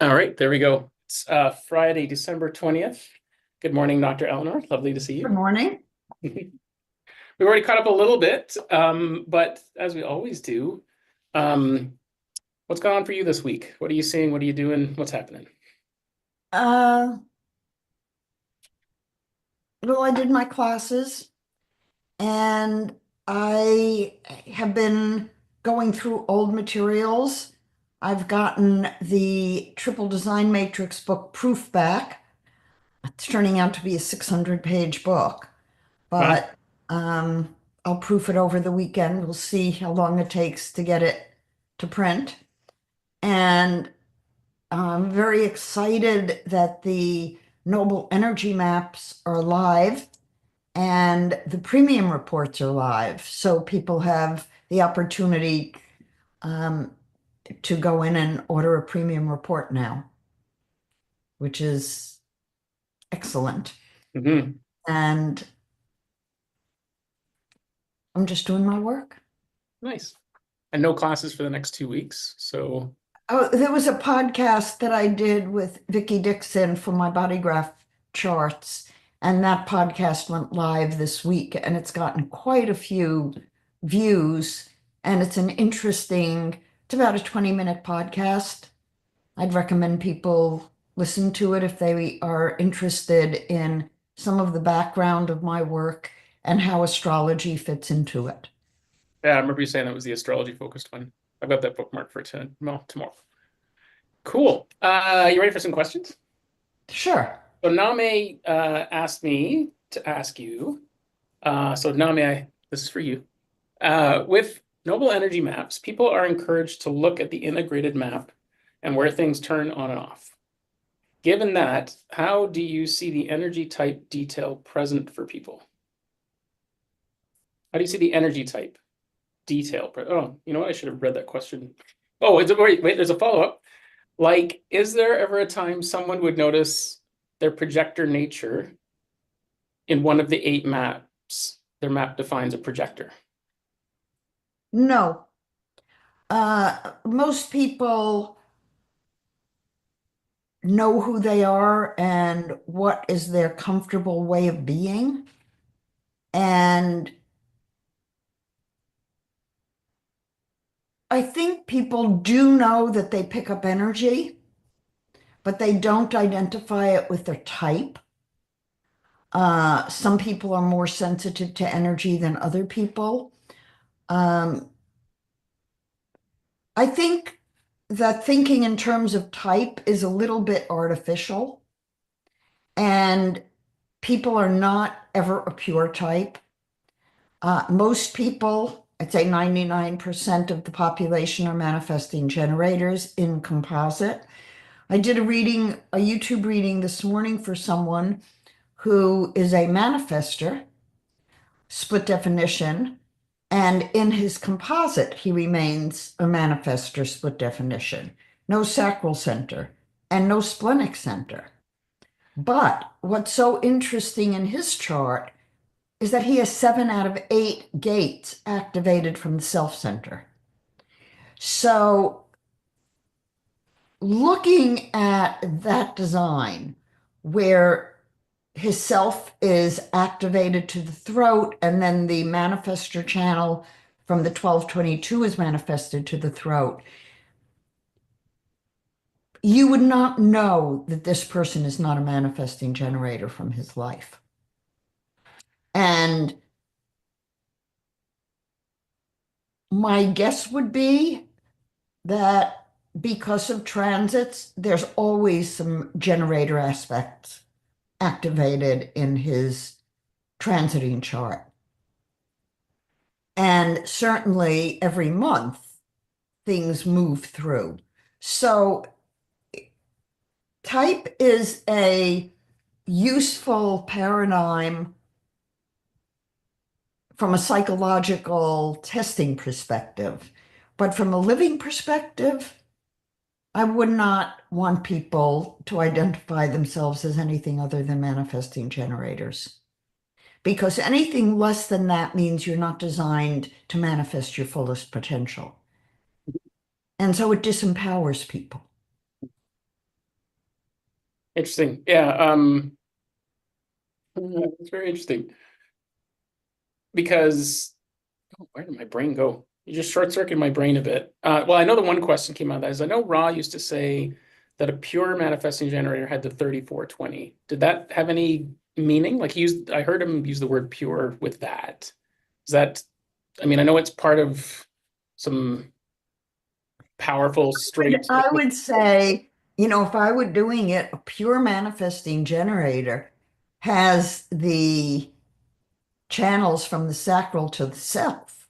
All right, there we go. It's Friday, December 20th. Good morning, Dr. Eleanor. Lovely to see Good you. morning. We've already caught up a little bit, but as we always do, what's going on for you this week? What are you seeing? What are you doing? What's happening? Uh, well, I did my classes and I have been going through old materials. I've gotten the Triple Design Matrix book proof back. It's turning out to be a 600-page book, Wow. but I'll proof it over the weekend. We'll see how long it takes to get it to print. And I'm very excited that the Noble Energy Maps are live and the premium reports are live. So people have the opportunity um, to go in and order a premium report now, which is excellent. Hmm. And I'm just doing my work. Nice. And no classes for the next 2 weeks. So, Oh, there was a podcast that I did with Vicki Dixon for my body graph charts, and that podcast went live this week, and it's gotten quite a few views, and it's it's about a 20-minute podcast. I'd recommend people listen to it if they are interested in some of the background of my work and how astrology fits into it. yeah, I remember you saying that was the astrology focused one. I've got that bookmark for tomorrow. Cool. You ready for some questions? Sure. So Name asked me to ask you. So Name, this is for you. With Noble Energy Maps, people are encouraged to look at the integrated map and where things turn on and off. Given that, how do you see the energy type detail present for people? How do you see the energy type detail? Oh, you know what? I should have read that question. Oh, wait, there's a follow-up. Like, is there ever a time someone would notice their projector nature in one of the 8 maps? Their map defines a projector. No. Most people know who they are and what is their comfortable way of being. And I think people do know that they pick up energy, but they don't identify it with their type. Some people are more sensitive to energy than other people. Um, I think that thinking in terms of type is a little bit artificial, and people are not ever a pure type. Most people, I'd say 99% of the population are manifesting generators in composite. I did a YouTube reading this morning for someone who is a manifester, split definition, and in his composite, he remains a manifester, split definition, no sacral center and no splenic center. But what's so interesting in his chart is that he has 7 out of 8 gates activated from the self center. So, looking at that design where his self is activated to the throat, and then the manifestor channel from the 1222 is manifested to the throat, you would not know that this person is not a manifesting generator from his life. And my guess would be that because of transits, there's always some generator aspects activated in his transiting chart. And certainly every month, things move through. So type is a useful paradigm from a psychological testing perspective. But from a living perspective, I would not want people to identify themselves as anything other than manifesting generators. Because anything less than that means you're not designed to manifest your fullest potential. And so it disempowers people. Interesting. Yeah. It's very interesting because where did my brain go? You just short circuited my brain a bit. Well, I know the one question came out of that is I know Ra used to say that a pure manifesting generator had the 3420. Did that have any meaning? Like he used, I heard him use the word pure with that. Is that, I mean, I know it's part of some powerful straight. I would say, if I were doing it, a pure manifesting generator has the channels from the sacral to the self.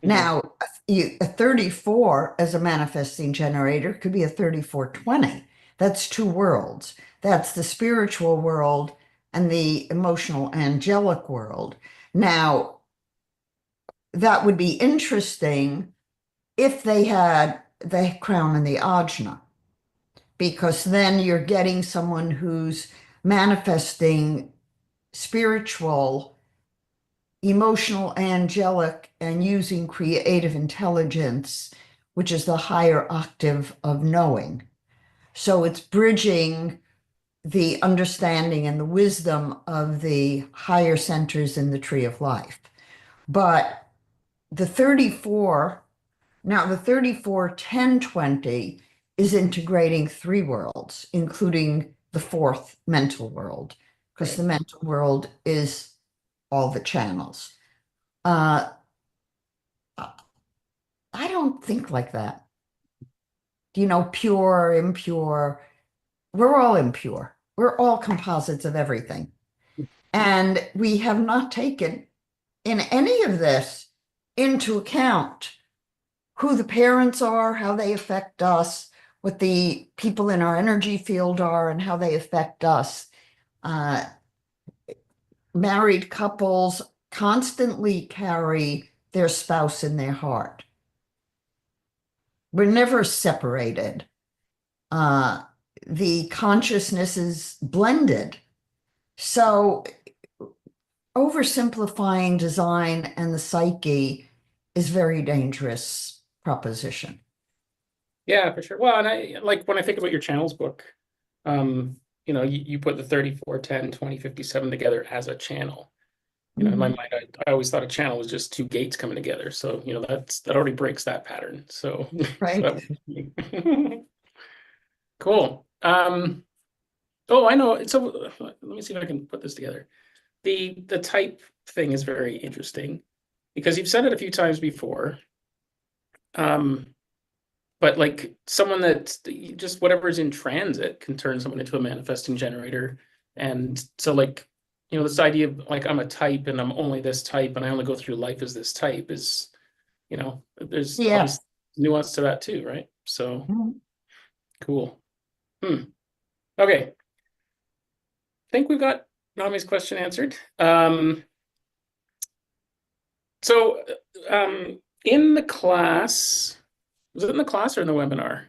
Mhm. Now, a 34 as a manifesting generator could be a 3420. That's two worlds. That's the spiritual world and the emotional angelic world. Now, that would be interesting if they had the crown and the ajna, because then you're getting someone who's manifesting spiritual, emotional, angelic, and using creative intelligence, which is the higher octave of knowing. So it's bridging the understanding and the wisdom of the higher centers in the tree of life. But the 34, now the 34-10-20 is integrating three worlds, including the fourth mental world, because Right. the mental world is all the channels. Uh, I don't think like that. Pure, impure. We're all impure. We're all composites of everything. And we have not taken in any of this into account who the parents are, how they affect us, what the people in our energy field are, and how they affect us. Uh, Married couples constantly carry their spouse in their heart. We're never separated. Uh, the consciousness is blended. So, oversimplifying design and the psyche is very dangerous proposition. Yeah, for sure. Well, and I like when I think about your channels book, um, you put the 34, 10, 20, 57 together as a channel. In my Mhm. mind, I always thought a channel was just two gates coming together. So, that already breaks that pattern. So, so Right? that cool. Oh, I know. So let me see if I can put this together. The type thing is very interesting because you've said it a few times before. Um, but like someone that just whatever's in transit can turn someone into a manifesting generator. And so like, this idea of like I'm a type and I'm only this type and I only go through life as this type is, there's Yeah. obviously nuance to that too, right? So Mhm. cool. Hmm. Okay. I think we've got Nami's question answered. So in the class, was it in the class or in the webinar?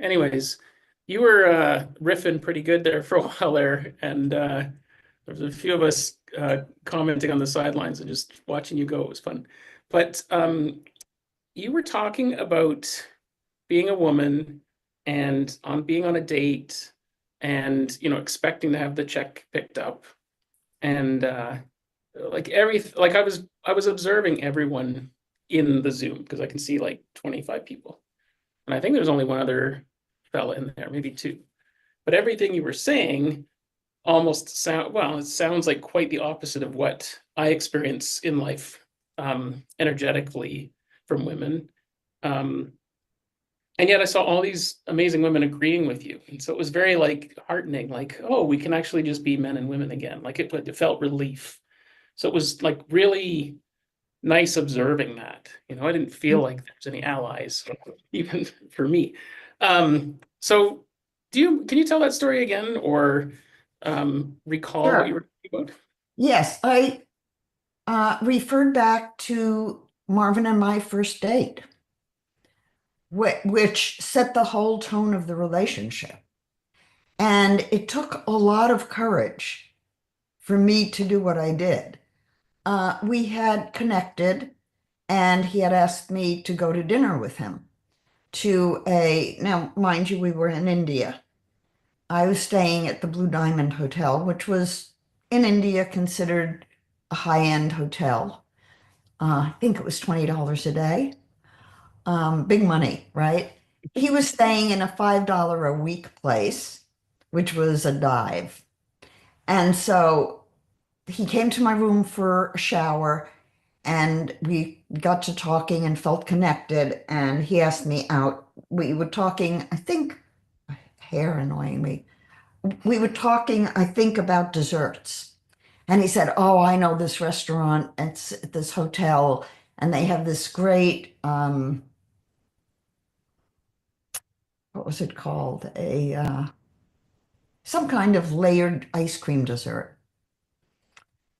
Anyways, you were riffing pretty good there for a while there, and there was a few of us commenting on the sidelines and just watching you go. It was fun. But you were talking about being a woman and on being on a date and expecting to have the check picked up and like I was observing everyone in the Zoom because I can see like 25 people. And I think there's only one other fella in there, maybe two. But everything you were saying almost it sounds like quite the opposite of what I experience in life, energetically from women. Um, and yet I saw all these amazing women agreeing with you. And so it was very like heartening, like, oh, we can actually just be men and women again. Like it felt relief. So it was like really nice observing that. I didn't feel like there's any allies, even for me. So can you tell that story again or recall what you Sure. were talking about? Yes, I referred back to Marvin and my first date, which set the whole tone of the relationship. And it took a lot of courage for me to do what I did. We had connected, and he had asked me to go to dinner with him now, mind you, we were in India. I was staying at the Blue Diamond Hotel, which was in India considered a high-end hotel. I think it was $20 a day. Big money, right? He was staying in a $5 a week place, which was a dive. And so he came to my room for a shower and we got to talking and felt connected. And he asked me out. We were talking, I think, hair annoying me. We were talking, I think, about desserts. And he said, "Oh, I know this restaurant. It's at this hotel, and they have this great, what was it called? Some kind of layered ice cream dessert."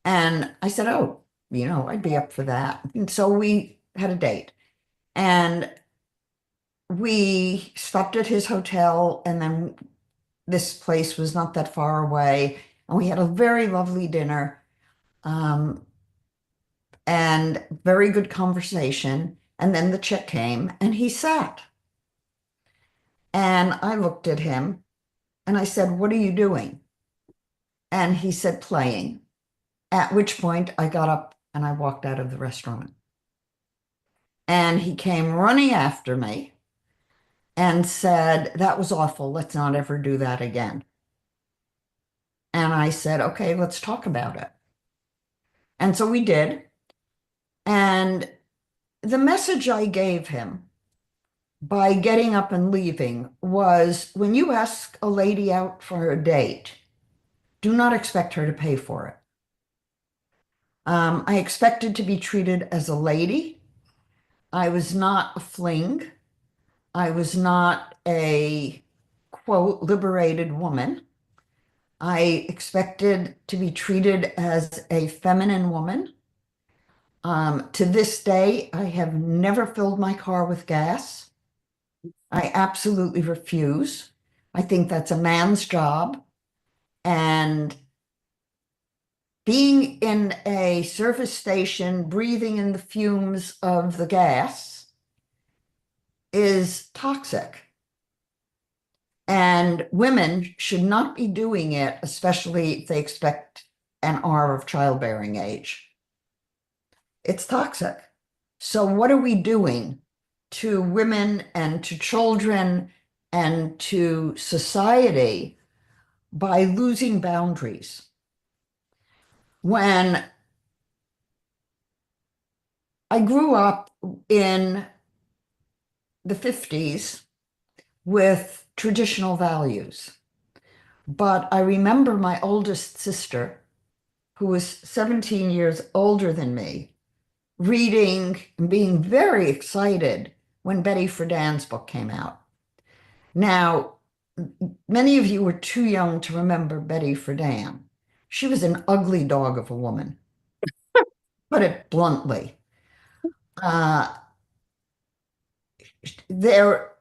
And I said, "Oh, I'd be up for that." And so we had a date. And we stopped at his hotel, and then this place was not that far away. And we had a very lovely dinner. Um, and very good conversation. And then the check came and he sat. And I looked at him and I said, "What are you doing?" And he said, "Playing." At which point I got up and I walked out of the restaurant. And he came running after me and said, "That was awful. Let's not ever do that again." And I said, "Okay, let's talk about it." And so we did. And the message I gave him by getting up and leaving was, when you ask a lady out for a date, do not expect her to pay for it. I expected to be treated as a lady. I was not a fling. I was not a, quote, liberated woman. I expected to be treated as a feminine woman. To this day, I have never filled my car with gas. I absolutely refuse. I think that's a man's job. And being in a service station, breathing in the fumes of the gas is toxic. And women should not be doing it, especially if they expect and are of childbearing age. It's toxic. So, what are we doing to women and to children and to society by losing boundaries? When I grew up in the 50s with traditional values, but I remember my oldest sister, who was 17 years older than me, reading and being very excited when Betty Friedan's book came out. Now, many of you were too young to remember Betty Friedan. She was an ugly dog of a woman, put it bluntly. Uh, there,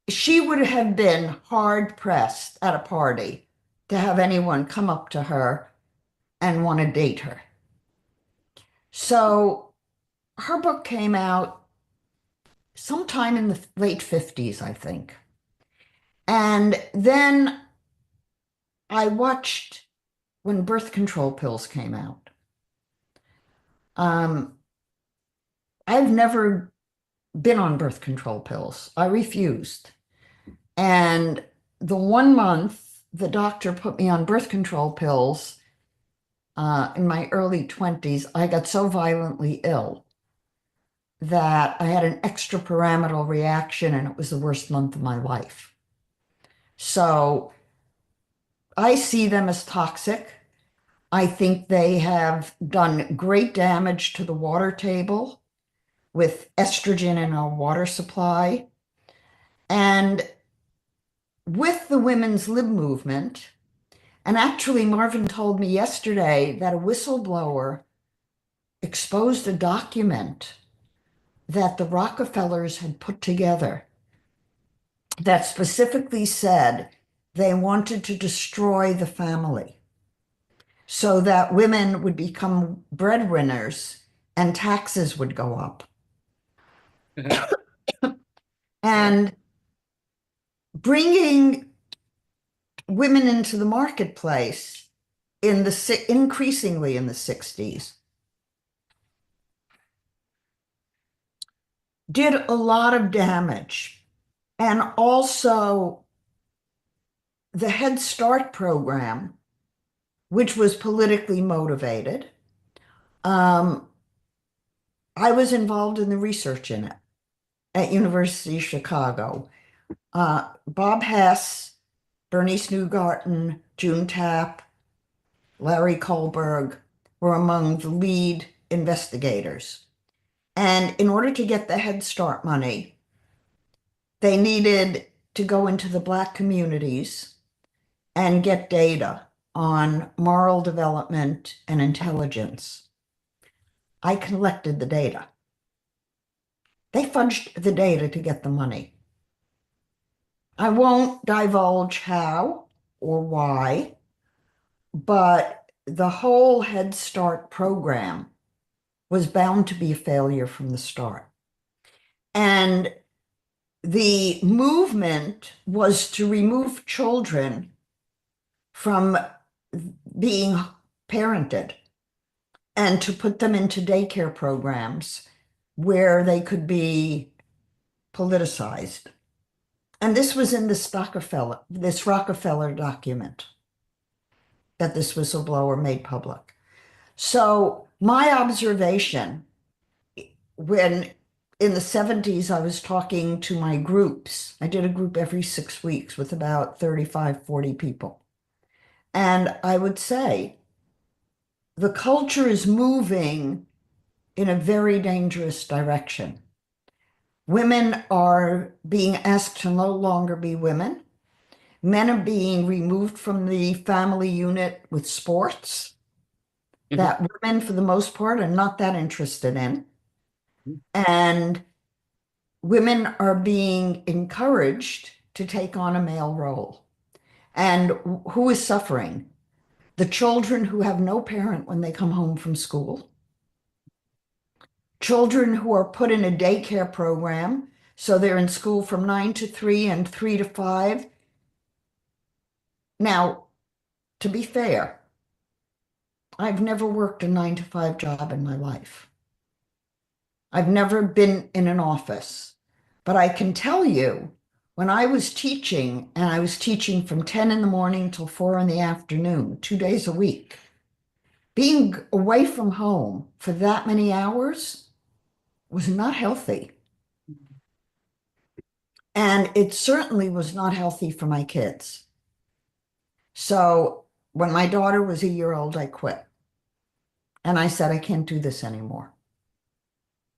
she would have been hard pressed at a party to have anyone come up to her and want to date her. So her book came out sometime in the late 50s, I think. And then I watched when birth control pills came out. Um, I've never been on birth control pills. I refused. And the 1 month the doctor put me on birth control pills, in my early 20s, I got so violently ill that I had an extrapyramidal reaction and it was the worst month of my life. So I see them as toxic. I think they have done great damage to the water table with estrogen in our water supply. And with the women's lib movement, and actually, Marvin told me yesterday that a whistleblower exposed a document that the Rockefellers had put together that specifically said they wanted to destroy the family so that women would become breadwinners and taxes would go up. Uh-huh. And bringing women into the marketplace increasingly in the 60s, did a lot of damage. And also the Head Start program, which was politically motivated. Um, I was involved in the research in it at University of Chicago. Bob Hess, Bernice Newgarten, June Tapp, Larry Kohlberg were among the lead investigators. And in order to get the Head Start money, they needed to go into the Black communities and get data on moral development and intelligence. I collected the data. They fudged the data to get the money. I won't divulge how or why, but the whole Head Start program was bound to be a failure from the start. And the movement was to remove children from being parented and to put them into daycare programs where they could be politicized. And this was in this Rockefeller document that this whistleblower made public. So my observation when in the 70s, I was talking to my groups. I did a group every 6 weeks with about 35, 40 people. And I would say the culture is moving in a very dangerous direction. Women are being asked to no longer be women. Men are being removed from the family unit with sports Mhm. that women, for the most part, are not that interested in. And women are being encouraged to take on a male role. And who is suffering? The children who have no parent when they come home from school, children who are put in a daycare program. So they're in school from 9 to 3 and 3 to 5. Now, to be fair, I've never worked a 9 to 5 job in my life. I've never been in an office, but I can tell you when I was teaching, and I was teaching from 10 in the morning till 4 in the afternoon, 2 days a week, being away from home for that many hours was not healthy. And it certainly was not healthy for my kids. So when my daughter was a year old, I quit. And I said, I can't do this anymore.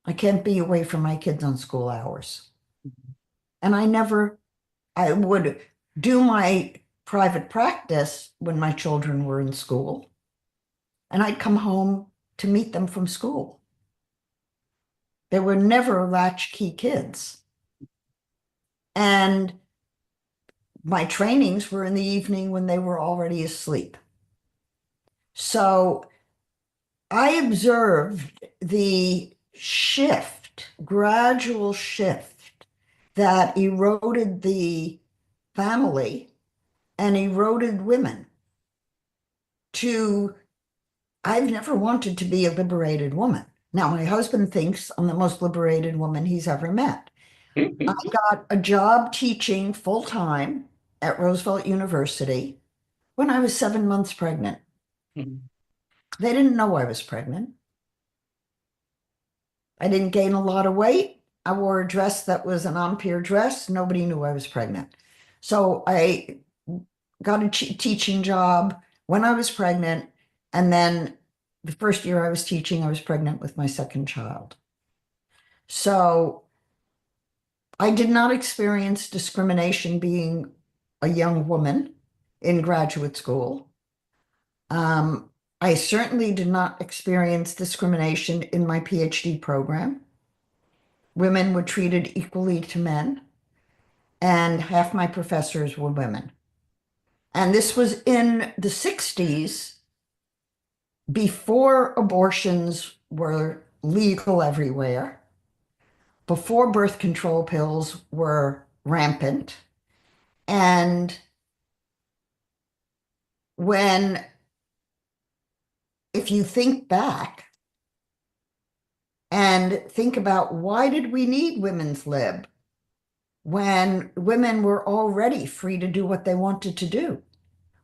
I can't be away from my kids on school hours. And I would do my private practice when my children were in school, and I'd come home to meet them from school. They were never latchkey kids. And my trainings were in the evening when they were already asleep. So I observed the gradual shift that eroded the family and eroded women to, I've never wanted to be a liberated woman. Now, my husband thinks I'm the most liberated woman he's ever met. I got a job teaching full time at Roosevelt University when I was 7 months pregnant. They didn't know I was pregnant. I didn't gain a lot of weight. I wore a dress that was an Empire dress. Nobody knew I was pregnant. So I got a teaching job when I was pregnant. And then the first year I was teaching, I was pregnant with my second child. So I did not experience discrimination being a young woman in graduate school. Um, I certainly did not experience discrimination in my PhD program. Women were treated equally to men, and half my professors were women. And this was in the 60s, before abortions were legal everywhere, before birth control pills were rampant, and when, if you think back and think about why did we need women's lib when women were already free to do what they wanted to do?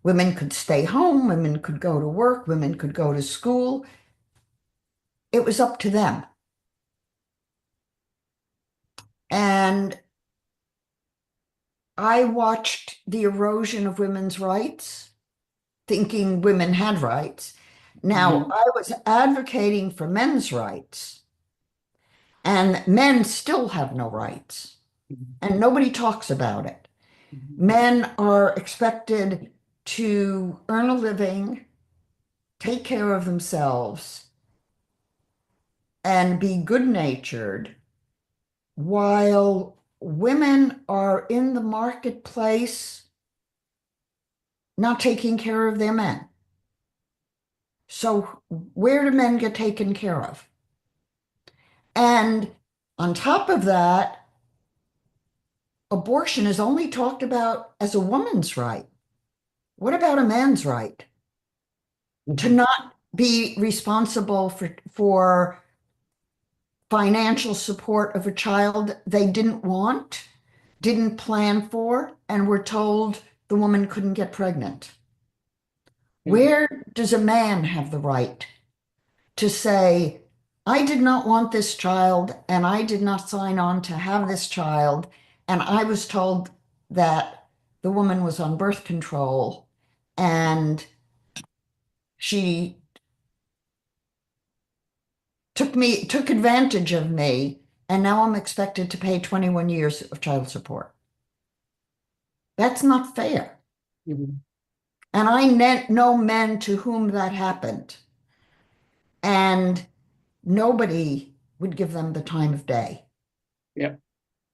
Women could stay home, women could go to work, women could go to school. It was up to them. And I watched the erosion of women's rights, thinking women had rights. Now, Mhm. I was advocating for men's rights, and men still have no rights, Mhm. and nobody talks about it. Mhm. Men are expected to earn a living, take care of themselves, and be good-natured, while women are in the marketplace not taking care of their men. So where do men get taken care of? And on top of that, abortion is only talked about as a woman's right. What about a man's right to Mhm. not be responsible for financial support of a child they didn't want, didn't plan for, and were told the woman couldn't get pregnant? Mhm. Where does a man have the right to say, I did not want this child and I did not sign on to have this child, and I was told that the woman was on birth control and she took advantage of me, and now I'm expected to pay 21 years of child support. That's not fair. Mhm. And I know men to whom that happened, and nobody would give them the time of day. Yeah.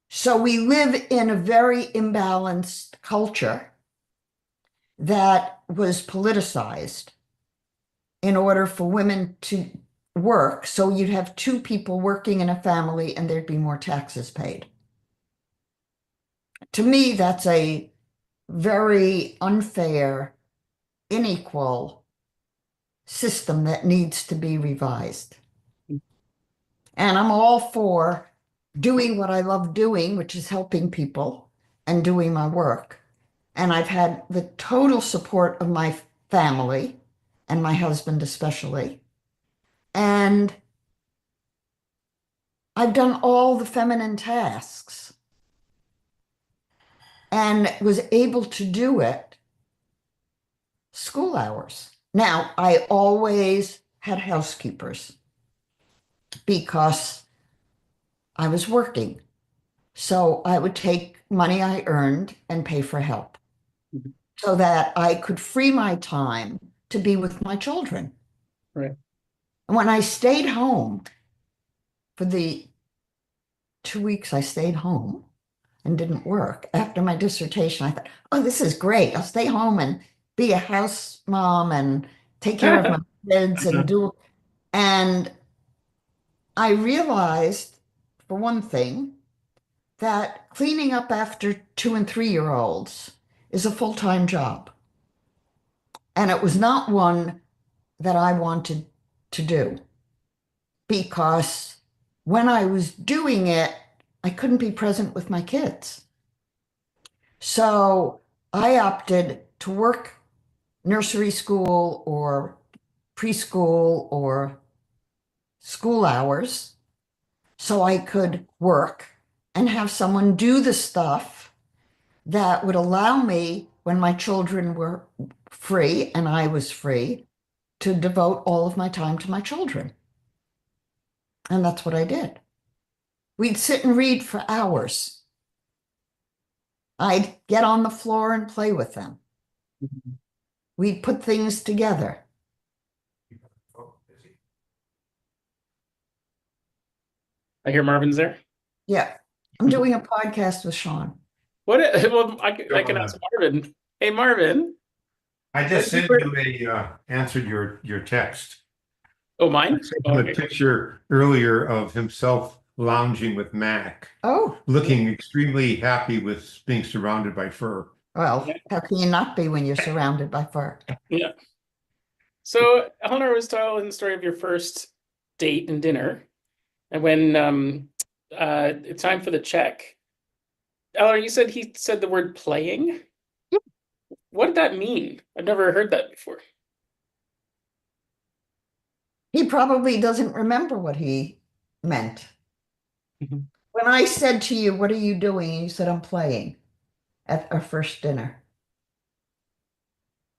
So we live in a very imbalanced culture that was politicized in order for women to work. So you'd have two people working in a family and there'd be more taxes paid. To me, that's a very unfair, unequal system that needs to be revised. And I'm all for doing what I love doing, which is helping people and doing my work. And I've had the total support of my family and my husband especially. And I've done all the feminine tasks and was able to do it school hours. Now, I always had housekeepers because I was working. So I would take money I earned and pay for help Mhm. so that I could free my time to be with my children. Right. And when I stayed home for the 2 weeks I stayed home and didn't work after my dissertation, I thought, oh, this is great. I'll stay home and be a house mom and take care of my kids and do. And I realized, for one thing, that cleaning up after 2 and 3-year-olds is a full-time job. And it was not one that I wanted to do because when I was doing it, I couldn't be present with my kids. So I opted to work nursery school or preschool or school hours so I could work and have someone do the stuff that would allow me, when my children were free and I was free, to devote all of my time to my children. And that's what I did. We'd sit and read for hours. I'd get on the floor and play with them. Mhm. We'd put things together. I hear Marvin's there. Yeah. I'm doing a podcast with Sean. What? Well, I can ask Jonah, Marvin. Hey, Marvin. I just You sent were, you answered your text. oh, I mine? sent Oh, him a okay. picture earlier of himself lounging with Mac, Oh, looking extremely happy with being surrounded by fur. Well, how can you not be when you're surrounded by fur? Yeah. So Eleanor was telling the story of your first date and dinner, and when it's time for the check. Eleanor, you said he said the word playing. What did that mean? I've never heard that before. He probably doesn't remember what he meant. Mhm. When I said to you, "What are you doing?" You said, "I'm playing," at our first dinner.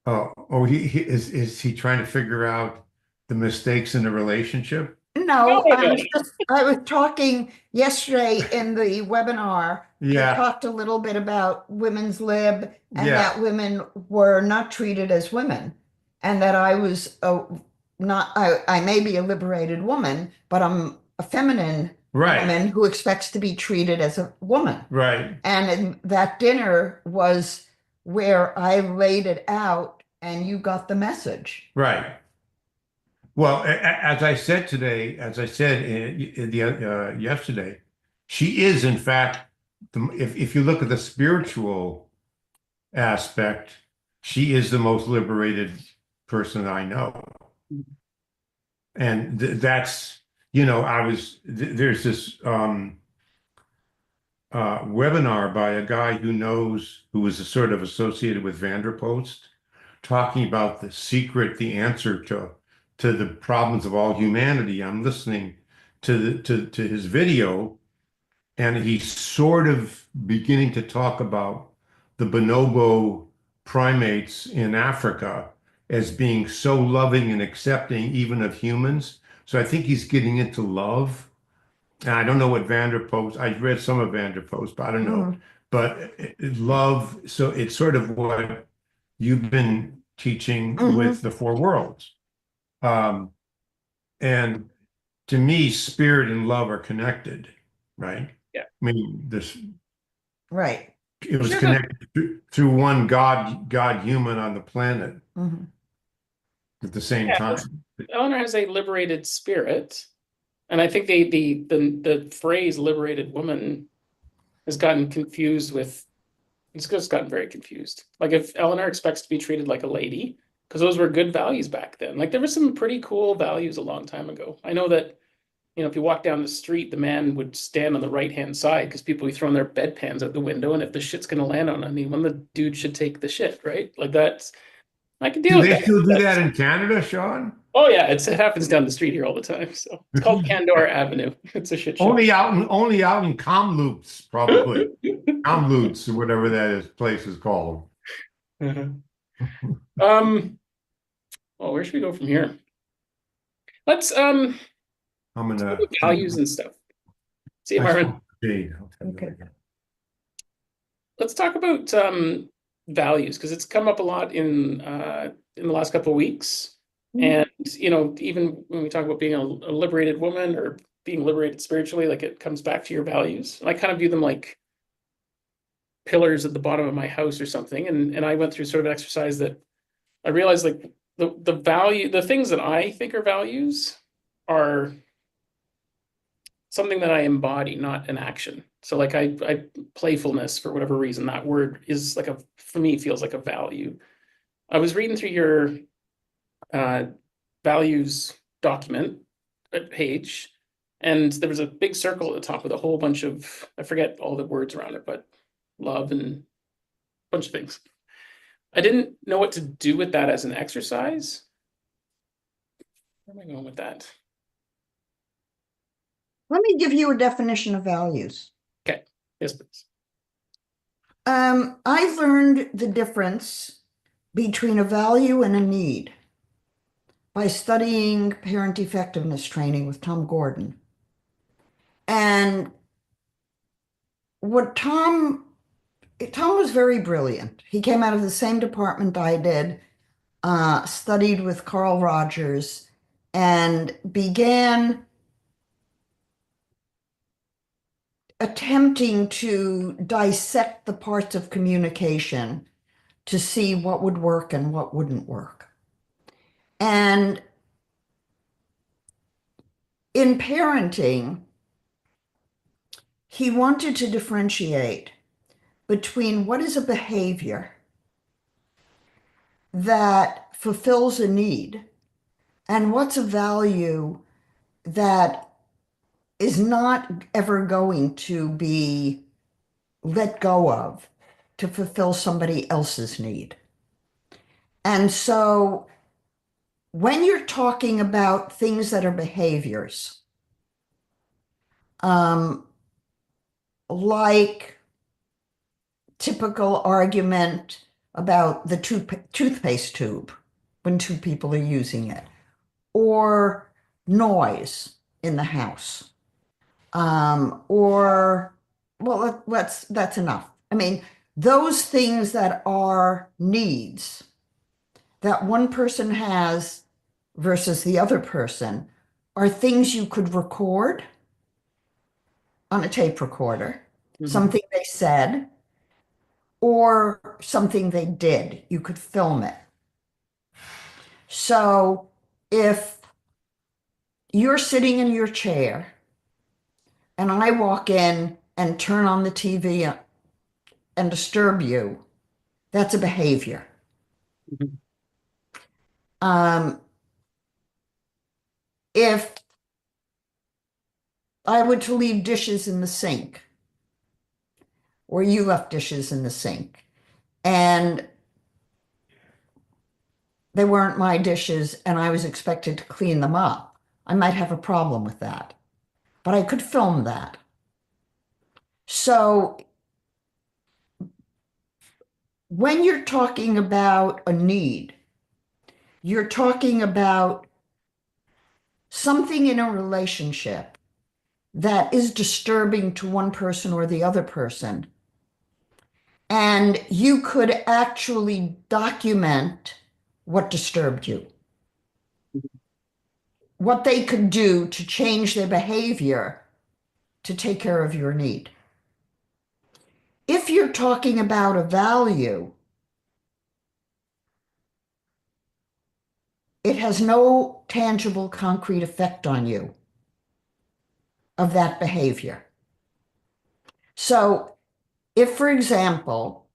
Oh, he is he trying to figure out the mistakes in the relationship? No, No, no. I was talking yesterday in the webinar. We Yeah, talked a little bit about women's lib and yeah, that women were not treated as women, and that I was not, I may be a liberated woman, but I'm a feminine right, woman who expects to be treated as a woman. right, And that dinner was where I laid it out and you got the message. right. Well, as I said today, as I said in the yesterday, she is in fact if you look at the spiritual aspect, she is the most liberated person I know. And that's, I was there's this webinar by a guy who was sort of associated with Vanderpost, talking about the secret, the answer to the problems of all humanity. I'm listening to his video, and he's sort of beginning to talk about the bonobo primates in Africa as being so loving and accepting even of humans. So I think he's getting into love. And I don't know what Vanderpost, I read some of Vanderpost, but I don't know. Mhm. But love, so it's sort of what you've been teaching with Mhm. the four worlds. Um, and to me, spirit and love are connected, right? Yeah. I mean, this Right. it was She has a connected through one God human on the planet Mhm. at the same yeah, time. Eleanor has a liberated spirit, and I think the phrase "liberated woman" has gotten confused with. It's just gotten very confused. Like if Eleanor expects to be treated like a lady, because those were good values back then. Like there were some pretty cool values a long time ago. I know that, if you walk down the street, the man would stand on the right-hand side because people be throwing their bedpans out the window, and if the shit's gonna land on anyone, the dude should take the shit, right? Like that's I can deal Do with they that. still do that That's in Canada, Sean? oh yeah, it happens down the street here all the time. So it's called Candor Avenue. It's a shit show. Only out in Kamloops, probably. Kamloops or whatever place is called. Um, well, where should we go from here? Let's I'm talk about gonna values and stuff. See, I Marvin, spoke to Jade. I'll tell you Okay. later. let's talk about values because it's come up a lot in the last couple of weeks. And even when we talk about being a liberated woman or being liberated spiritually, like it comes back to your values. And I kind of view them like pillars at the bottom of my house or something. And I went through sort of an exercise that I realized like the things that I think are values are something that I embody, not an action. So like I playfulness for whatever reason, that word is like for me feels like a value. I was reading through your uh, values document page, and there was a big circle at the top with a whole bunch of, I forget all the words around it, but love and a bunch of things. I didn't know what to do with that as an exercise. Where am I going with that? Let me give you a definition of values. Okay. Yes, please. I learned the difference between a value and a need by studying parent effectiveness training with Tom Gordon. And what Tom was very brilliant. He came out of the same department I did, studied with Carl Rogers, and began attempting to dissect the parts of communication to see what would work and what wouldn't work. And in parenting, he wanted to differentiate between what is a behavior that fulfills a need and what's a value that is not ever going to be let go of to fulfill somebody else's need. And so when you're talking about things that are behaviors, like typical argument about the toothpaste tube when two people are using it, or noise in the house, or well, that's enough. I mean, those things that are needs that one person has versus the other person are things you could record on a tape recorder, something they said, or something they did. You could film it. So if you're sitting in your chair and I walk in and turn on the TV and disturb you, that's a behavior. If I were to leave dishes in the sink, or you left dishes in the sink, and they weren't my dishes and I was expected to clean them up, I might have a problem with that. But I could film that. So when you're talking about a need, you're talking about something in a relationship that is disturbing to one person or the other person. And you could actually document what disturbed you, what they could do to change their behavior to take care of your need. If you're talking about a value, it has no tangible, concrete effect on you of that behavior. So if, for example,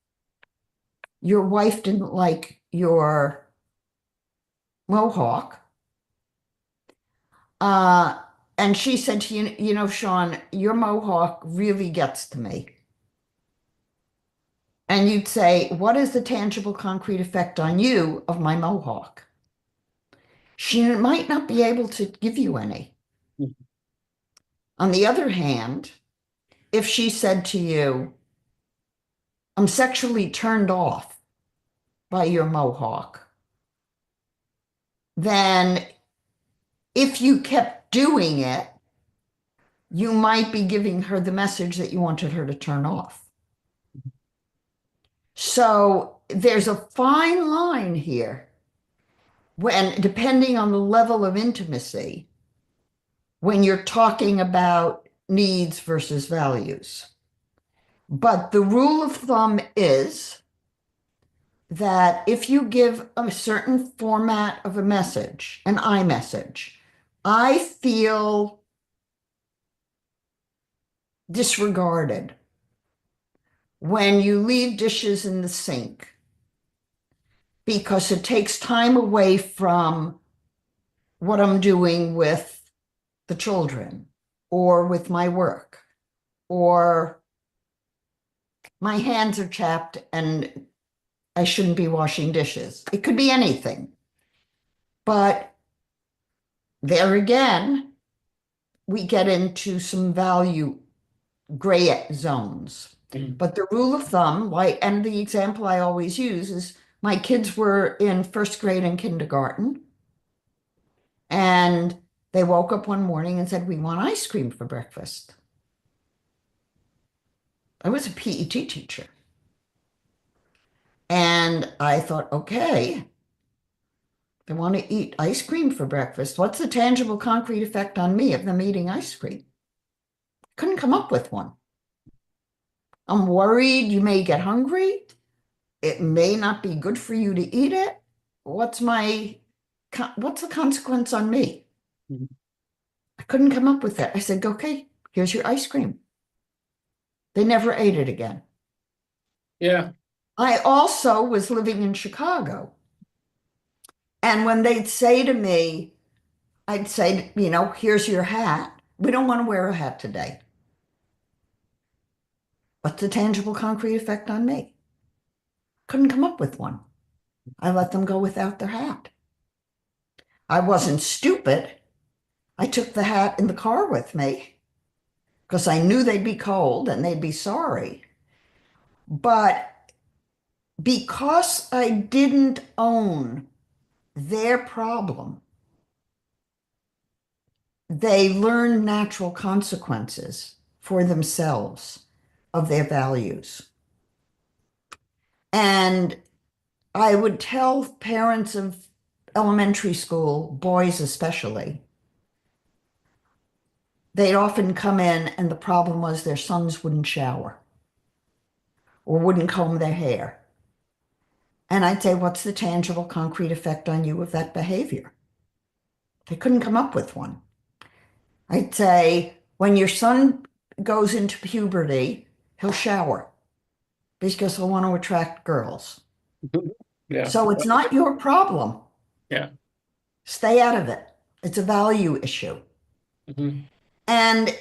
your wife didn't like your mohawk, and she said to you, you know, Sean, your mohawk really gets to me. And you'd say, what is the tangible, concrete effect on you of my mohawk? She might not be able to give you any. On the other hand, if she said to you, I'm sexually turned off by your mohawk, then if you kept doing it, you might be giving her the message that you wanted her to turn off. So there's a fine line here when, depending on the level of intimacy, when you're talking about needs versus values. But the rule of thumb is that if you give a certain format of a message, an I message, I feel disregarded when you leave dishes in the sink because it takes time away from what I'm doing with the children or with my work, or my hands are chapped and I shouldn't be washing dishes. It could be anything. But there again, we get into some value gray zones. But the rule of thumb, like, and the example I always use is my kids were in first grade and kindergarten, and they woke up one morning and said, we want ice cream for breakfast. I was a PET teacher. And I thought, okay, they want to eat ice cream for breakfast. What's the tangible, concrete effect on me of them eating ice cream? Couldn't come up with one. I'm worried you may get hungry. It may not be good for you to eat it. What's the consequence on me? I couldn't come up with that. I said, okay, here's your ice cream. They never ate it again. Yeah. I also was living in Chicago. And when they'd say to me, I'd say, here's your hat. We don't want to wear a hat today. What's the tangible, concrete effect on me? Couldn't come up with one. I let them go without their hat. I wasn't stupid. I took the hat in the car with me because I knew they'd be cold and they'd be sorry. But because I didn't own their problem, they learned natural consequences for themselves of their values. And I would tell parents of elementary school, boys especially, they'd often come in and the problem was their sons wouldn't shower or wouldn't comb their hair. And I'd say, what's the tangible, concrete effect on you of that behavior? They couldn't come up with one. I'd say, when your son goes into puberty, he'll shower because he'll want to attract girls. Yeah. So it's not your problem. Yeah. Stay out of it. It's a value issue. Mhm. And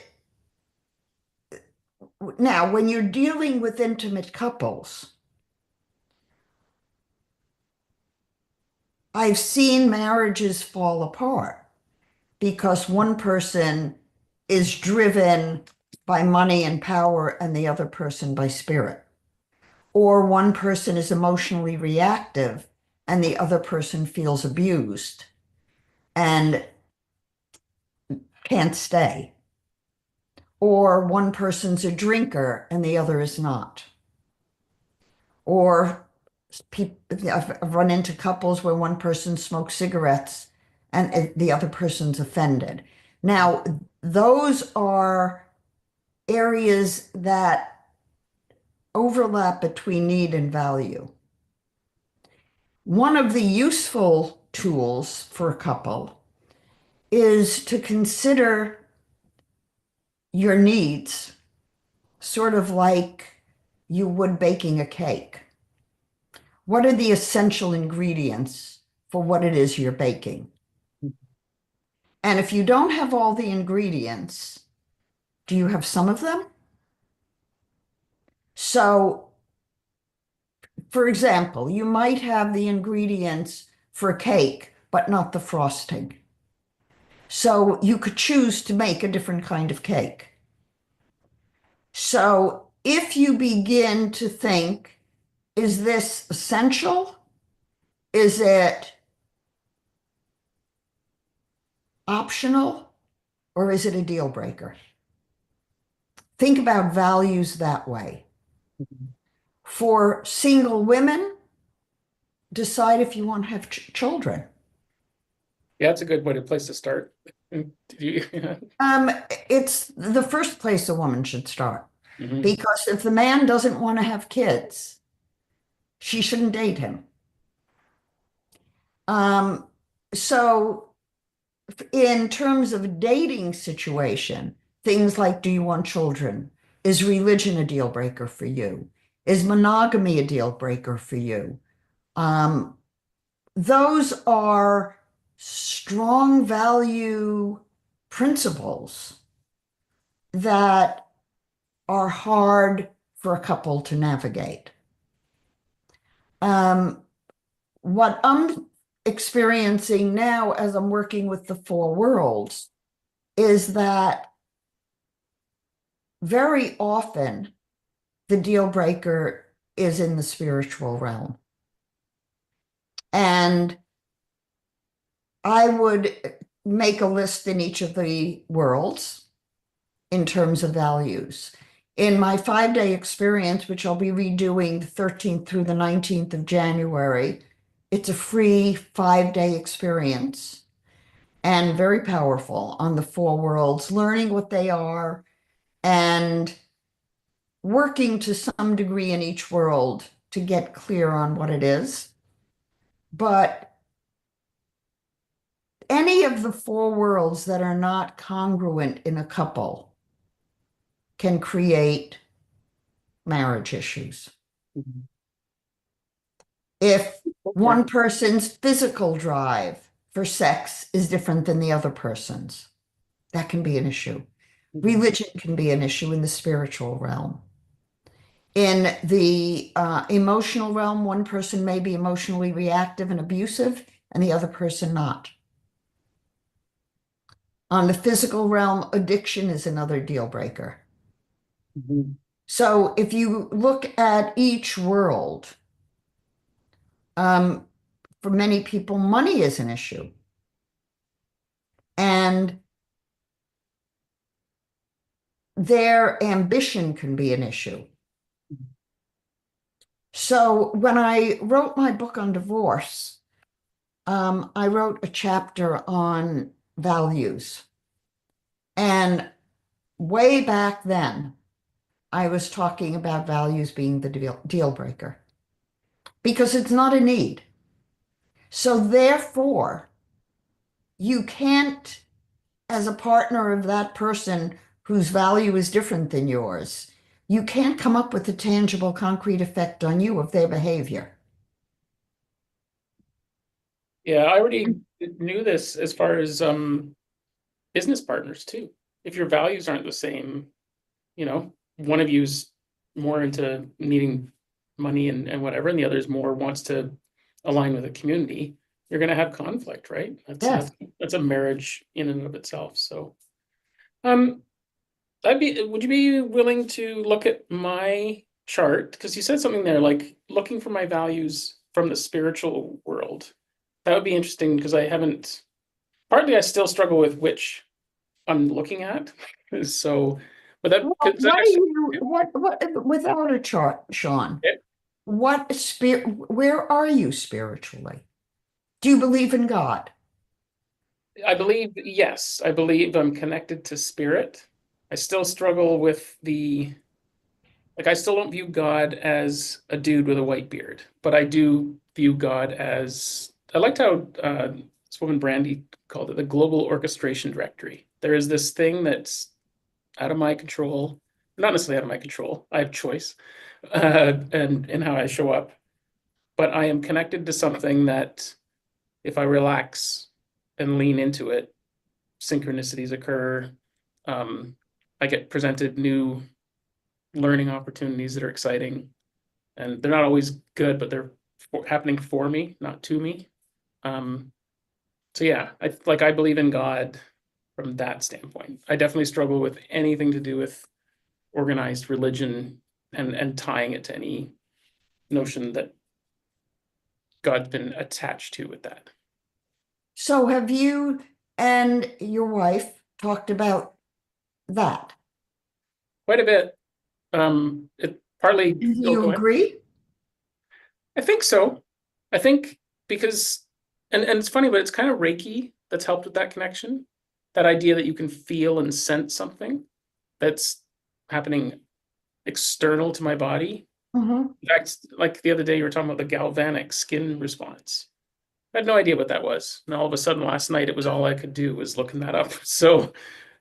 now, when you're dealing with intimate couples, I've seen marriages fall apart because one person is driven by money and power and the other person by spirit. Or one person is emotionally reactive and the other person feels abused and can't stay. Or one person's a drinker and the other is not. Or I've run into couples where one person smokes cigarettes and the other person's offended. Now, those are areas that overlap between need and value. One of the useful tools for a couple is to consider your needs, sort of like you would baking a cake. What are the essential ingredients for what it is you're baking? And if you don't have all the ingredients, do you have some of them? So, for example, you might have the ingredients for a cake, but not the frosting. So you could choose to make a different kind of cake. So if you begin to think, is this essential? Is it optional? Or is it a deal breaker? Think about values that way. For single women, decide if you want to have children. Yeah, it's a good place to start. Did you? It's the first place a woman should start. Mhm. Because if the man doesn't want to have kids, she shouldn't date him. So in terms of a dating situation, things like, do you want children? Is religion a deal breaker for you? Is monogamy a deal breaker for you? Those are strong value principles that are hard for a couple to navigate. What I'm experiencing now as I'm working with the four worlds is that very often the deal breaker is in the spiritual realm. And I would make a list in each of the worlds in terms of values. In my 5-day experience, which I'll be redoing the 13th through the 19th of January, it's a free 5-day experience and very powerful on the four worlds, learning what they are and working to some degree in each world to get clear on what it is. But any of the four worlds that are not congruent in a couple can create marriage issues. Mhm. If Okay. one person's physical drive for sex is different than the other person's, that can be an issue. Mhm. Religion can be an issue in the spiritual realm. In the emotional realm, one person may be emotionally reactive and abusive, and the other person not. On the physical realm, addiction is another deal breaker. Mhm. So if you look at each world, um, for many people, money is an issue. And their ambition can be an issue. So when I wrote my book on divorce, I wrote a chapter on values. And way back then, I was talking about values being the deal breaker because it's not a need. So therefore, you can't, as a partner of that person whose value is different than yours, you can't come up with a tangible, concrete effect on you of their behavior. Yeah, I already knew this as far as business partners too. If your values aren't the same, one of you's more into needing money and whatever, and the other's more wants to align with the community, you're going to have conflict, right? Yes. That's a marriage in and of itself. So, um, would you be willing to look at my chart? Because you said something there, like looking for my values from the spiritual world. That would be interesting because I haven't, partly I still struggle with which I'm looking at. So, but that, Well, because that what are actually, you, what, without a chart, Sean, yeah, what spirit, where are you spiritually? Do you believe in God? I believe, yes, I believe I'm connected to spirit. I still struggle with I still don't view God as a dude with a white beard, but I do view God as, I liked how this woman Brandy called it the global orchestration directory. There is this thing that's out of my control, not necessarily out of my control. I have choice, and in how I show up, but I am connected to something that if I relax and lean into it, synchronicities occur. Um, I get presented new learning opportunities that are exciting, and they're not always good, but they're happening for me, not to me. Um, so yeah, I believe in God from that standpoint. I definitely struggle with anything to do with organized religion and tying it to any notion that God's been attached to with that. So have you and your wife talked about that? Quite a bit. It partly. Do Oh, you go ahead. agree? I think so. I think because, and it's funny, but it's kind of Reiki that's helped with that connection. That idea that you can feel and sense something that's happening external to my body. Mm-hmm. In fact, like the other day, you were talking about the galvanic skin response. I had no idea what that was. And all of a sudden last night, it was all I could do was looking that up. So,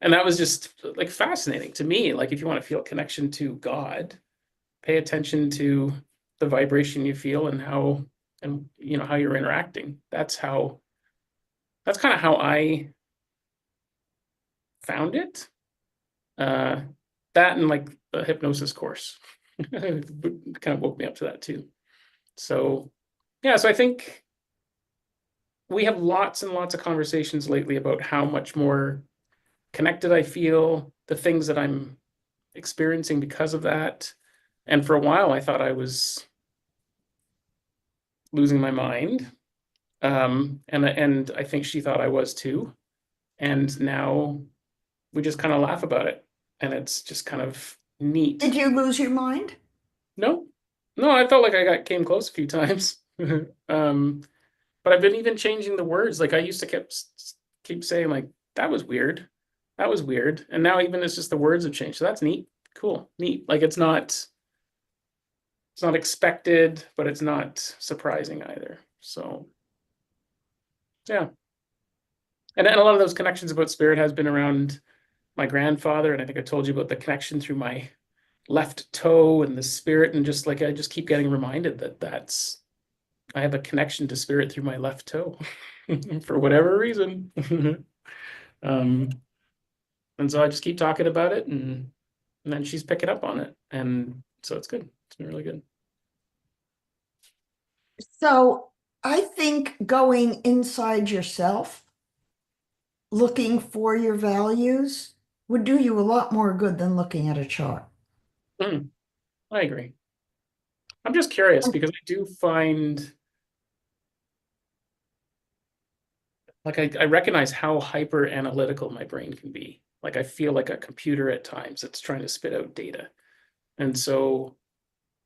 and that was just like fascinating to me. Like, if you want to feel a connection to God, pay attention to the vibration you feel and how you're interacting. That's kind of how I found it. Uh, that and like the hypnosis course kind of woke me up to that too. So, yeah, so I think we have lots and lots of conversations lately about how much more connected I feel, the things that I'm experiencing because of that. And for a while, I thought I was losing my mind. And I think she thought I was too. And now we just kind of laugh about it, and it's just kind of neat. Did you lose your mind? No, no, I felt like I got came close a few times. um, but I've been even changing the words. Like I used to keep saying like that was weird, that was weird, and now even it's just the words have changed. So that's neat, cool, neat. Like it's not expected, but it's not surprising either. So yeah, and a lot of those connections about spirit has been around my grandfather, and I think I told you about the connection through my left toe and the spirit, and just like I just keep getting reminded that I have a connection to spirit through my left toe for whatever reason. And so I just keep talking about it, and then she's picking up on it, and so it's good. It's been really good. So I think going inside yourself, looking for your values, would do you a lot more good than looking at a chart. I agree. I'm just curious because I do find, like, I recognize how hyper analytical my brain can be. Like I feel like a computer at times that's trying to spit out data. And so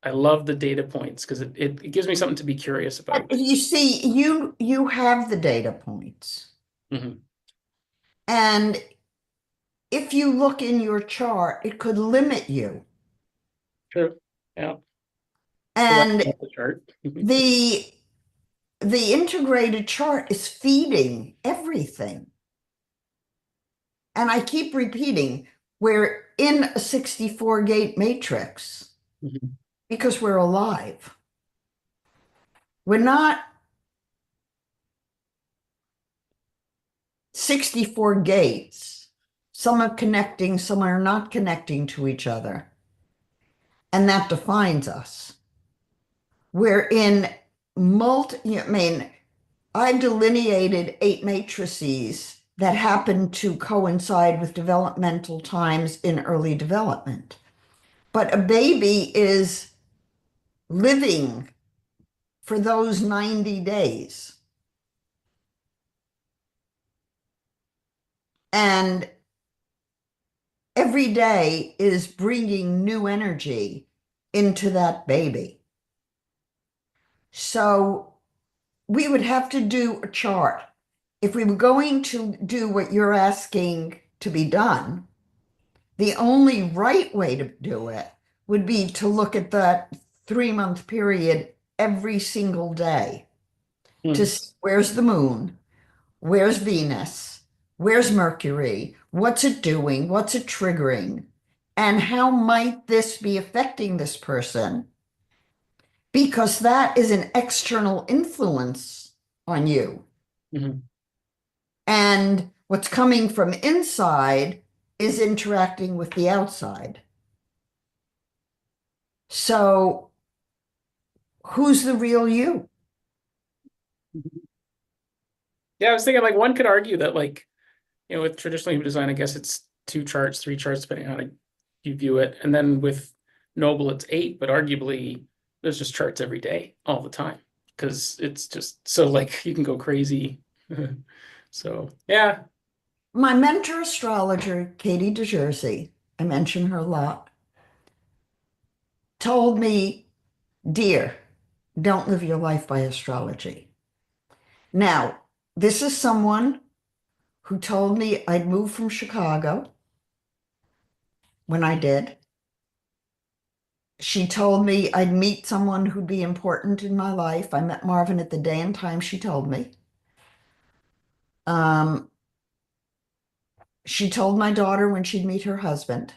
I love the data points because it gives me something to be curious about. You see, you have the data points. Mhm. And if you look in your chart, it could limit you. True. Yeah. So that's And the chart. the integrated chart is feeding everything. And I keep repeating, we're in a 64 gate matrix Mhm. because we're alive. We're not 64 gates. Some are connecting, some are not connecting to each other. And that defines us. We're in I've delineated 8 matrices that happen to coincide with developmental times in early development. But a baby is living for those 90 days. And every day is bringing new energy into that baby. So we would have to do a chart. If we were going to do what you're asking to be done, the only right way to do it would be to look at that 3-month period every single day to see where's the moon, where's Venus, where's Mercury, what's it doing, what's it triggering, and how might this be affecting this person? Because that is an external influence on you. Mhm. And what's coming from inside is interacting with the outside. So who's the real you? Yeah, I was thinking like one could argue that, like, with traditional human design, I guess it's 2 charts, 3 charts, depending on how you view it. And then with Noble, it's 8, but arguably there's just charts every day, all the time, because it's just so like you can go crazy. So yeah. My mentor astrologer, Katie DeJersey, I mention her a lot, told me, dear, don't live your life by astrology. Now, this is someone who told me I'd move from Chicago when I did. She told me I'd meet someone who'd be important in my life. I met Marvin at the day and time she told me. She told my daughter when she'd meet her husband.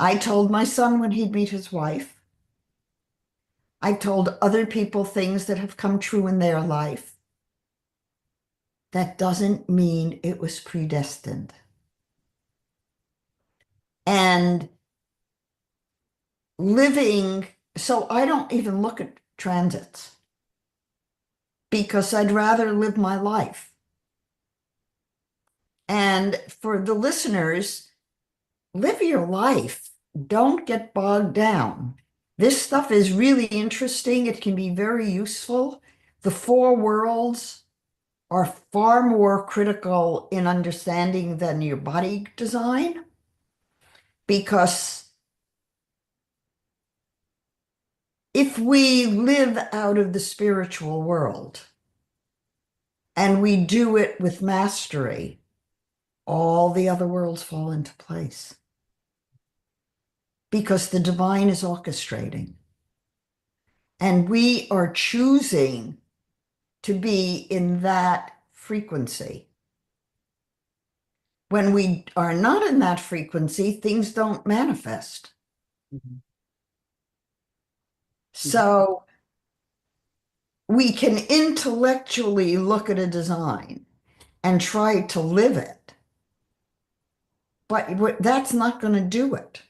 I told my son when he'd meet his wife. I told other people things that have come true in their life. That doesn't mean it was predestined. And so I don't even look at transits because I'd rather live my life. And for the listeners, live your life. Don't get bogged down. This stuff is really interesting. It can be very useful. The 4 worlds are far more critical in understanding than your body design because if we live out of the spiritual world and we do it with mastery, all the other worlds fall into place because the divine is orchestrating. And we are choosing to be in that frequency. When we are not in that frequency, things don't manifest. Mhm. So we can intellectually look at a design and try to live it, but that's not going to do it.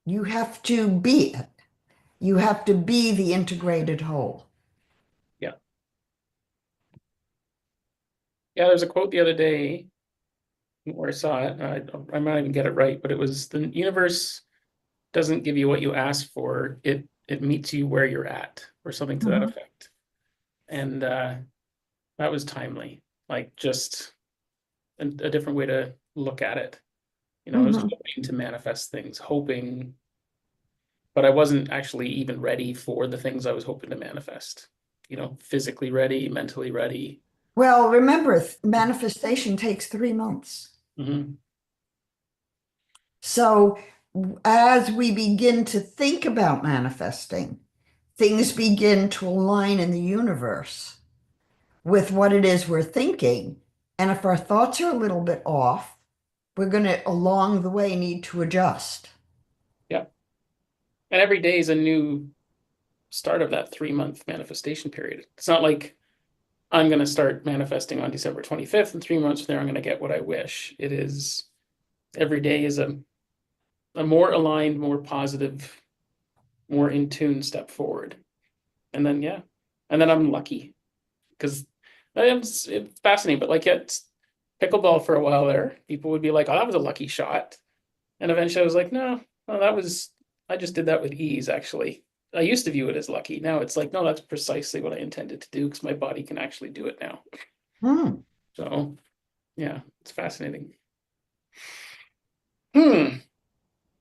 You have to be it. You have to be the integrated whole. Yeah. Yeah, there's a quote the other day where I saw it. I might even get it right, but it was the universe doesn't give you what you ask for. It meets you where you're at, or something to that Mhm. effect. And that was timely. Like just a different way to look at it. I was Mhm. hoping to manifest things, hoping, but I wasn't actually even ready for the things I was hoping to manifest. Physically ready, mentally ready. Well, remember, manifestation takes 3 months. Hmm. So as we begin to think about manifesting, things begin to align in the universe with what it is we're thinking. And if our thoughts are a little bit off, we're going to, along the way, need to adjust. Yeah. And every day is a new start of that 3-month manifestation period. It's not like I'm going to start manifesting on December 25th, and 3 months from there, I'm going to get what I wish. It is every day is a more aligned, more positive, more in tune step forward. And then, yeah. And then I'm lucky because it's fascinating. But like, it's pickleball for a while there. People would be like, oh, that was a lucky shot. And eventually I was like, no, I just did that with ease, actually. I used to view it as lucky. Now it's like, no, that's precisely what I intended to do because my body can actually do it now. Hmm. So, yeah, it's fascinating. Hmm.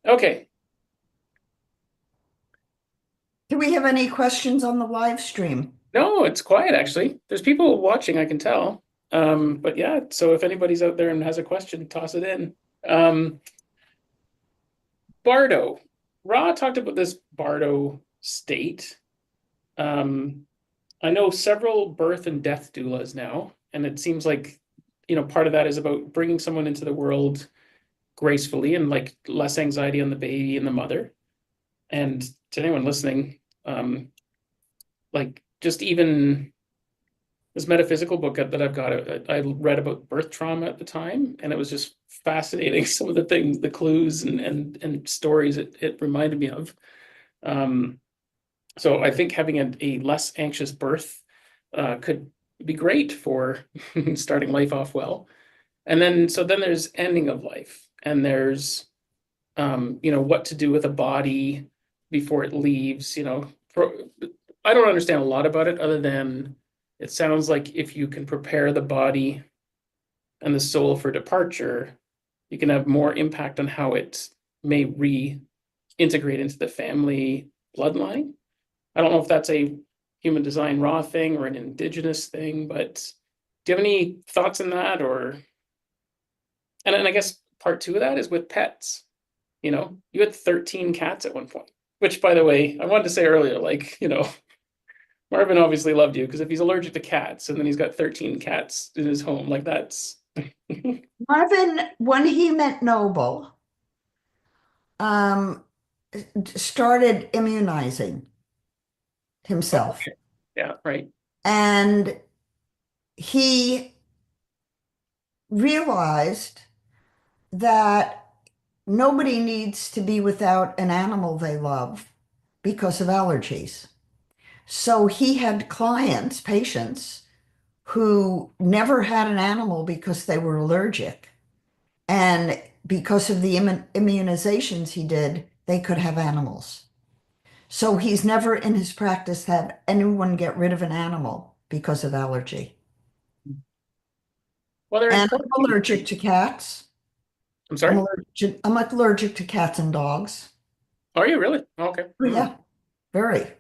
Okay. Do we have any questions on the live stream? No, it's quiet actually. There's people watching, I can tell. But yeah, so if anybody's out there and has a question, toss it in. Um, Bardo. Ra talked about this Bardo state. Um, I know several birth and death doulas now, and it seems like, part of that is about bringing someone into the world gracefully and like less anxiety on the baby and the mother. And to anyone listening, like just even this metaphysical book that I've got, I read about birth trauma at the time, and it was just fascinating. Some of the things, the clues and stories it reminded me of. Um, so I think having a less anxious birth could be great for starting life off well. And then there's ending of life, and there's what to do with a body before it leaves. I don't understand a lot about it other than it sounds like if you can prepare the body and the soul for departure, you can have more impact on how it may reintegrate into the family bloodline. I don't know if that's a human design raw thing or an indigenous thing, but do you have any thoughts on that? And I guess part two of that is with pets. You had 13 cats at one point, which, by the way, I wanted to say earlier, like, Marvin obviously loved you because if he's allergic to cats and then he's got 13 cats in his home, like that's. Marvin, when he met Noble, um, started immunizing Oh, himself. okay. Yeah, right. And he realized that nobody needs to be without an animal they love because of allergies. So he had clients, patients, who never had an animal because they were allergic. And because of the immunizations he did, they could have animals. So he's never in his practice had anyone get rid of an animal because of allergy. Well, they're And I'm important. allergic to cats. I'm sorry. I'm allergic to cats and dogs. Are you really? Okay. Oh, yeah, very.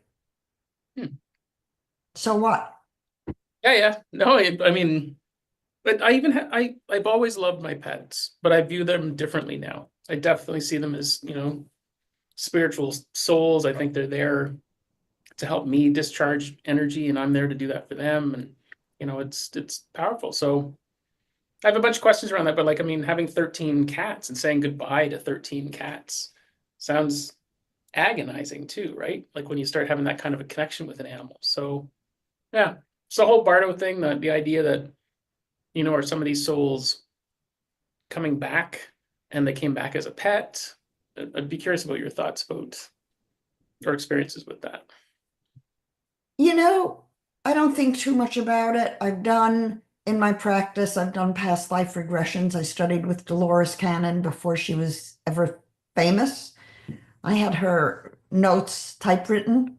Hmm. So what? Yeah, yeah. No, I mean, but I even I've always loved my pets, but I view them differently now. I definitely see them as, spiritual souls. I think they're there to help me discharge energy, and I'm there to do that for them. And it's powerful. So I have a bunch of questions around that, but like, I mean, having 13 cats and saying goodbye to 13 cats, sounds agonizing too, right? Like when you start having that kind of a connection with an animal. So yeah, it's the whole Bardo thing, the idea that, are some of these souls coming back and they came back as a pet. I'd be curious about your thoughts about or experiences with that. I don't think too much about it. In my practice, I've done past life regressions. I studied with Dolores Cannon before she was ever famous. I had her notes typewritten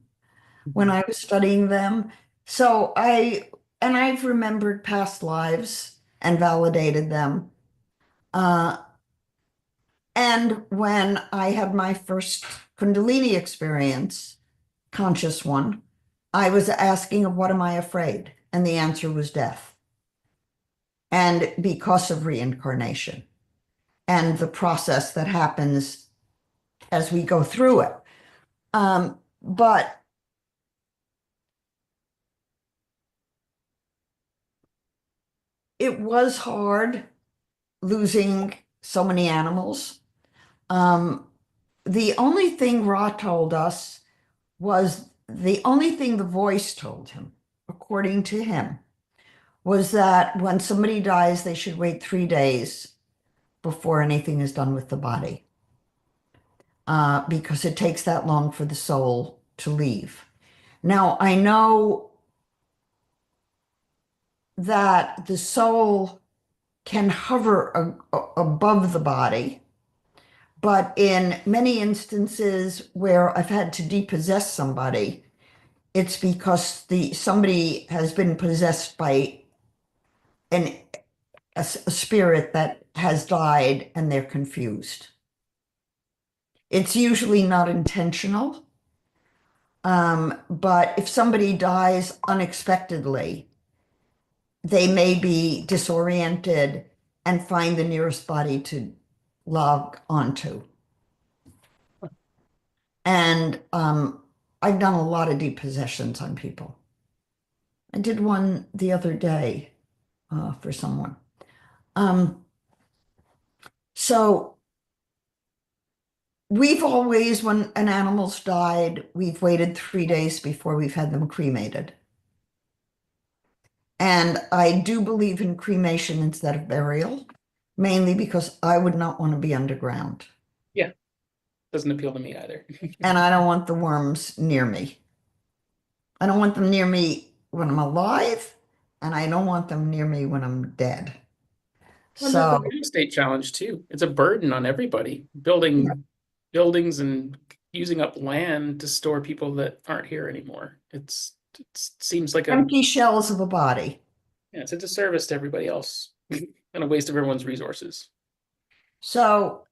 when I was studying them. And I've remembered past lives and validated them. And when I had my first Kundalini experience, conscious one, I was asking, of what am I afraid? And the answer was death. And because of reincarnation and the process that happens as we go through it. But it was hard losing so many animals. The only thing Ra told us was the only thing the voice told him, according to him, was that when somebody dies, they should wait 3 days before anything is done with the body, because it takes that long for the soul to leave. Now, I know that the soul can hover above the body, but in many instances where I've had to depossess somebody, it's because somebody has been possessed by a spirit that has died and they're confused. It's usually not intentional, but if somebody dies unexpectedly, they may be disoriented and find the nearest body to log onto. And I've done a lot of depossessions on people. I did one the other day for someone. So we've always, when an animal's died, we've waited 3 days before we've had them cremated. And I do believe in cremation instead of burial, mainly because I would not want to be underground. Yeah, doesn't appeal to me either. And I don't want the worms near me. I don't want them near me when I'm alive, and I don't want them near me when I'm dead. Well, there's the So, real estate challenge too. It's a burden on everybody, building buildings and using up land to store people that aren't here anymore. It seems like empty shells of a body. it's a disservice to everybody else and a waste of everyone's resources. So,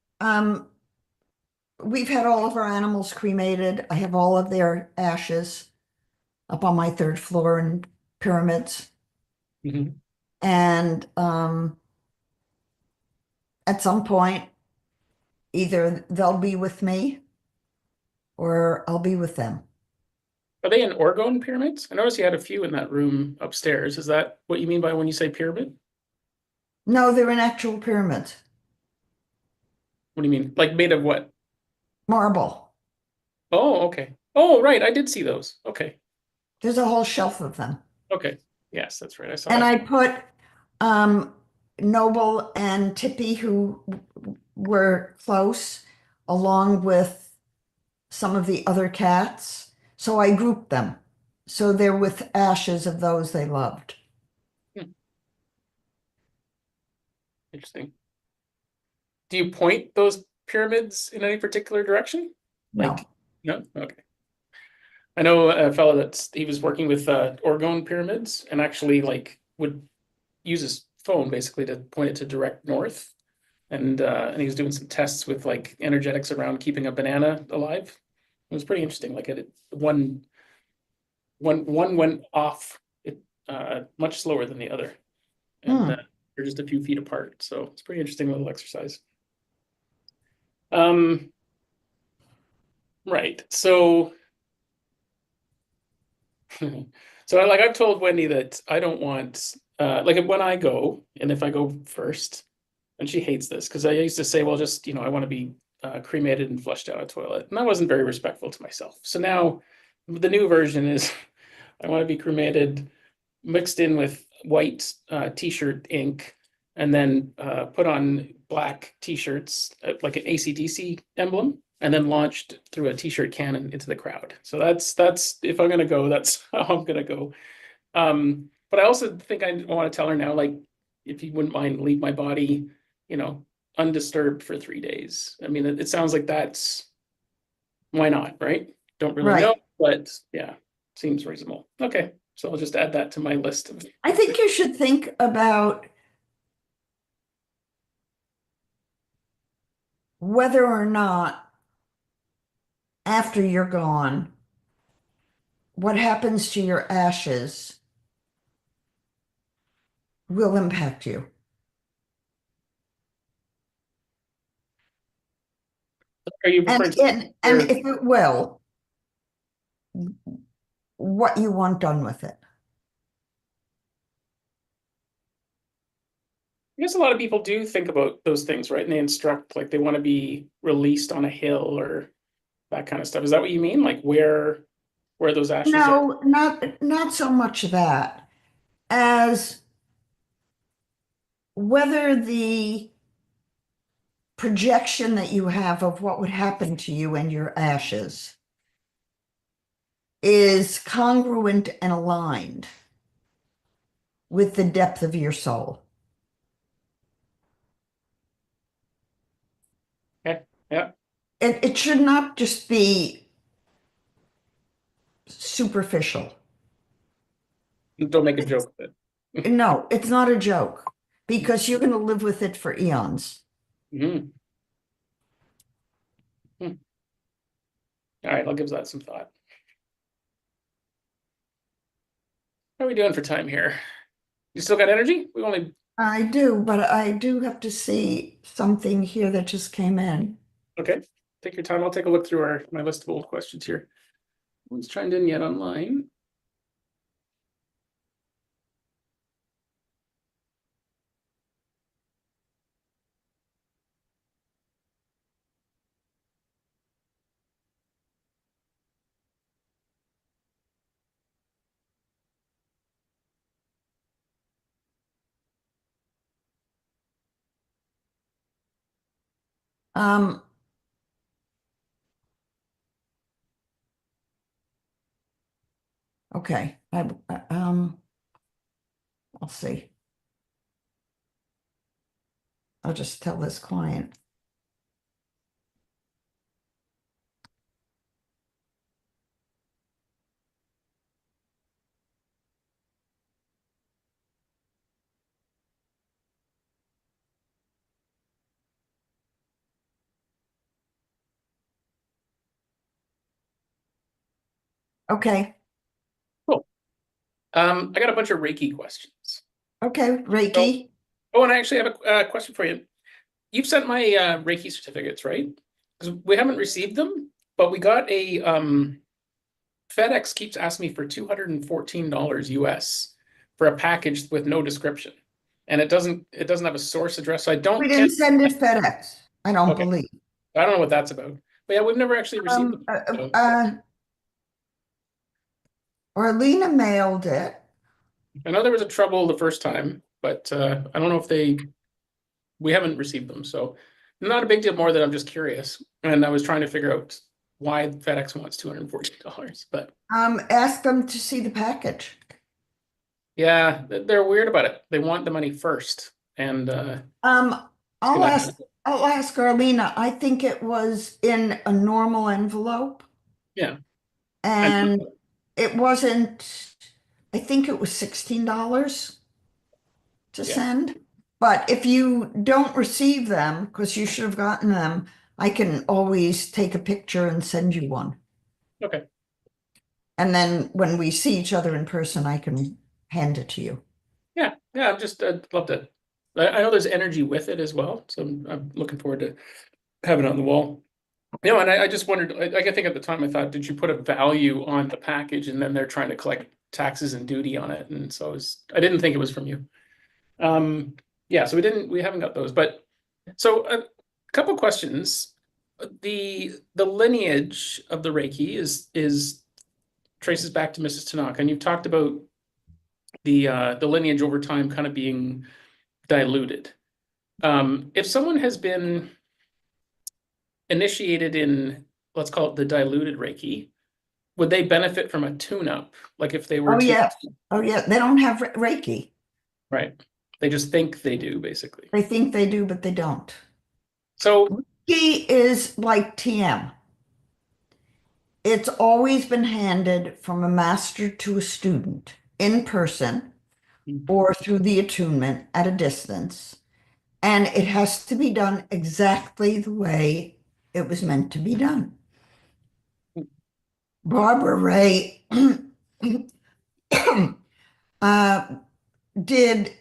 we've had all of our animals cremated. I have all of their ashes up on my 3rd floor in pyramids. Mhm. And at some point, either they'll be with me or I'll be with them. Are they in orgone pyramids? I noticed you had a few in that room upstairs. Is that what you mean by when you say pyramid? No, they're in actual pyramids, What do you mean? Like made of what? marble. Oh, okay. Oh, right. I did see those. Okay. There's a whole shelf of them. Okay. Yes, that's right. I saw And that. I put Noble and Tippy, who were close, along with some of the other cats. So I grouped them. So they're with ashes of those they loved. Interesting. Do you point those pyramids in any particular direction? No. Like, no? Okay. I know a fellow that he was working with orgone pyramids and actually like would use his phone basically to point it to direct north. And he was doing some tests with like energetics around keeping a banana alive. It was pretty interesting. Like one went off it much slower than the other, and they're just a few feet apart. So it's a pretty interesting little exercise. Right. So, so I've told Wendy that I don't want like when I go and if I go first, and she hates this because I used to say, well, just I want to be cremated and flushed down a toilet. And that wasn't very respectful to myself. So now the new version is I want to be cremated, mixed in with white t-shirt ink, and then put on black t-shirts, like an AC/DC emblem, and then launched through a t-shirt cannon into the crowd. So that's if I'm gonna go, that's how I'm gonna go. But I also think I want to tell her now, like, if you wouldn't mind, leave my body, undisturbed for 3 days. I mean, it sounds like that's why not, right? Don't really Right. know, but yeah, seems reasonable. Okay, so I'll just add that to my list of. I think you should think about whether or not after you're gone, what happens to your ashes will impact you. Are you And, referring to and if it will, what you want done with it. I guess a lot of people do think about those things, right? And they instruct, like they want to be released on a hill or that kind of stuff. Is that what you mean? Like where those ashes are? No, not so much that as whether the projection that you have of what would happen to you and your ashes is congruent and aligned with the depth of your soul. Okay. Yeah. It should not just be superficial. Don't make a joke of it. No, it's not a joke because you're going to live with it for eons. Mhm. Hmm. All right, I'll give that some thought. How are we doing for time here? You still got energy? We only I do, but I do have to see something here that just came in. Okay. Take your time. I'll take a look through my list of old questions here. No one's chimed in yet online. Um, okay. I'll see. I'll just tell this client. Okay. Cool. I got a bunch of Reiki questions. Okay. Reiki. Oh, and I actually have a question for you. You've sent my Reiki certificates, right? Because we haven't received them, but we got a FedEx keeps asking me for $214 US for a package with no description. And it doesn't have a source address. So I We don't didn't can't send it FedEx. I don't Okay. believe. I don't know what that's about. But yeah, we've never actually received them. So, Orlena mailed it. I know there was a trouble the first time, but I don't know if we haven't received them. So not a big deal, more than I'm just curious. And I was trying to figure out why FedEx wants $214. But Ask them to see the package. yeah, they're weird about it. They want the money first. And I'll gonna ask Arlena. I think it was in a normal envelope yeah. and it wasn't, I think it was $16 to Yeah. send. But if you don't receive them, because you should have gotten them, I can always take a picture and send you one. Okay. And then when we see each other in person, I can hand it to you. Yeah. Yeah. I'd love to. I know there's energy with it as well. So I'm looking forward to having it on the wall. And I just wondered, like, I think at the time I thought, did you put a value on the package and then they're trying to collect taxes and duty on it? And so I didn't think it was from you. Yeah, so we haven't got those. But so a couple questions. the lineage of the Reiki is traces back to Mrs. Tanaka, and you've talked about the lineage over time kind of being diluted. If someone has been initiated in, let's call it the diluted Reiki, would they benefit from a tune-up? Like if they were Oh, to, yeah. Oh, yeah. They don't have Reiki. right? They just think they do, basically. They think they do, but they don't. So, Reiki is like TM. It's always been handed from a master to a student in person or through the attunement at a distance. And it has to be done exactly the way it was meant to be done. Barbara Ray did,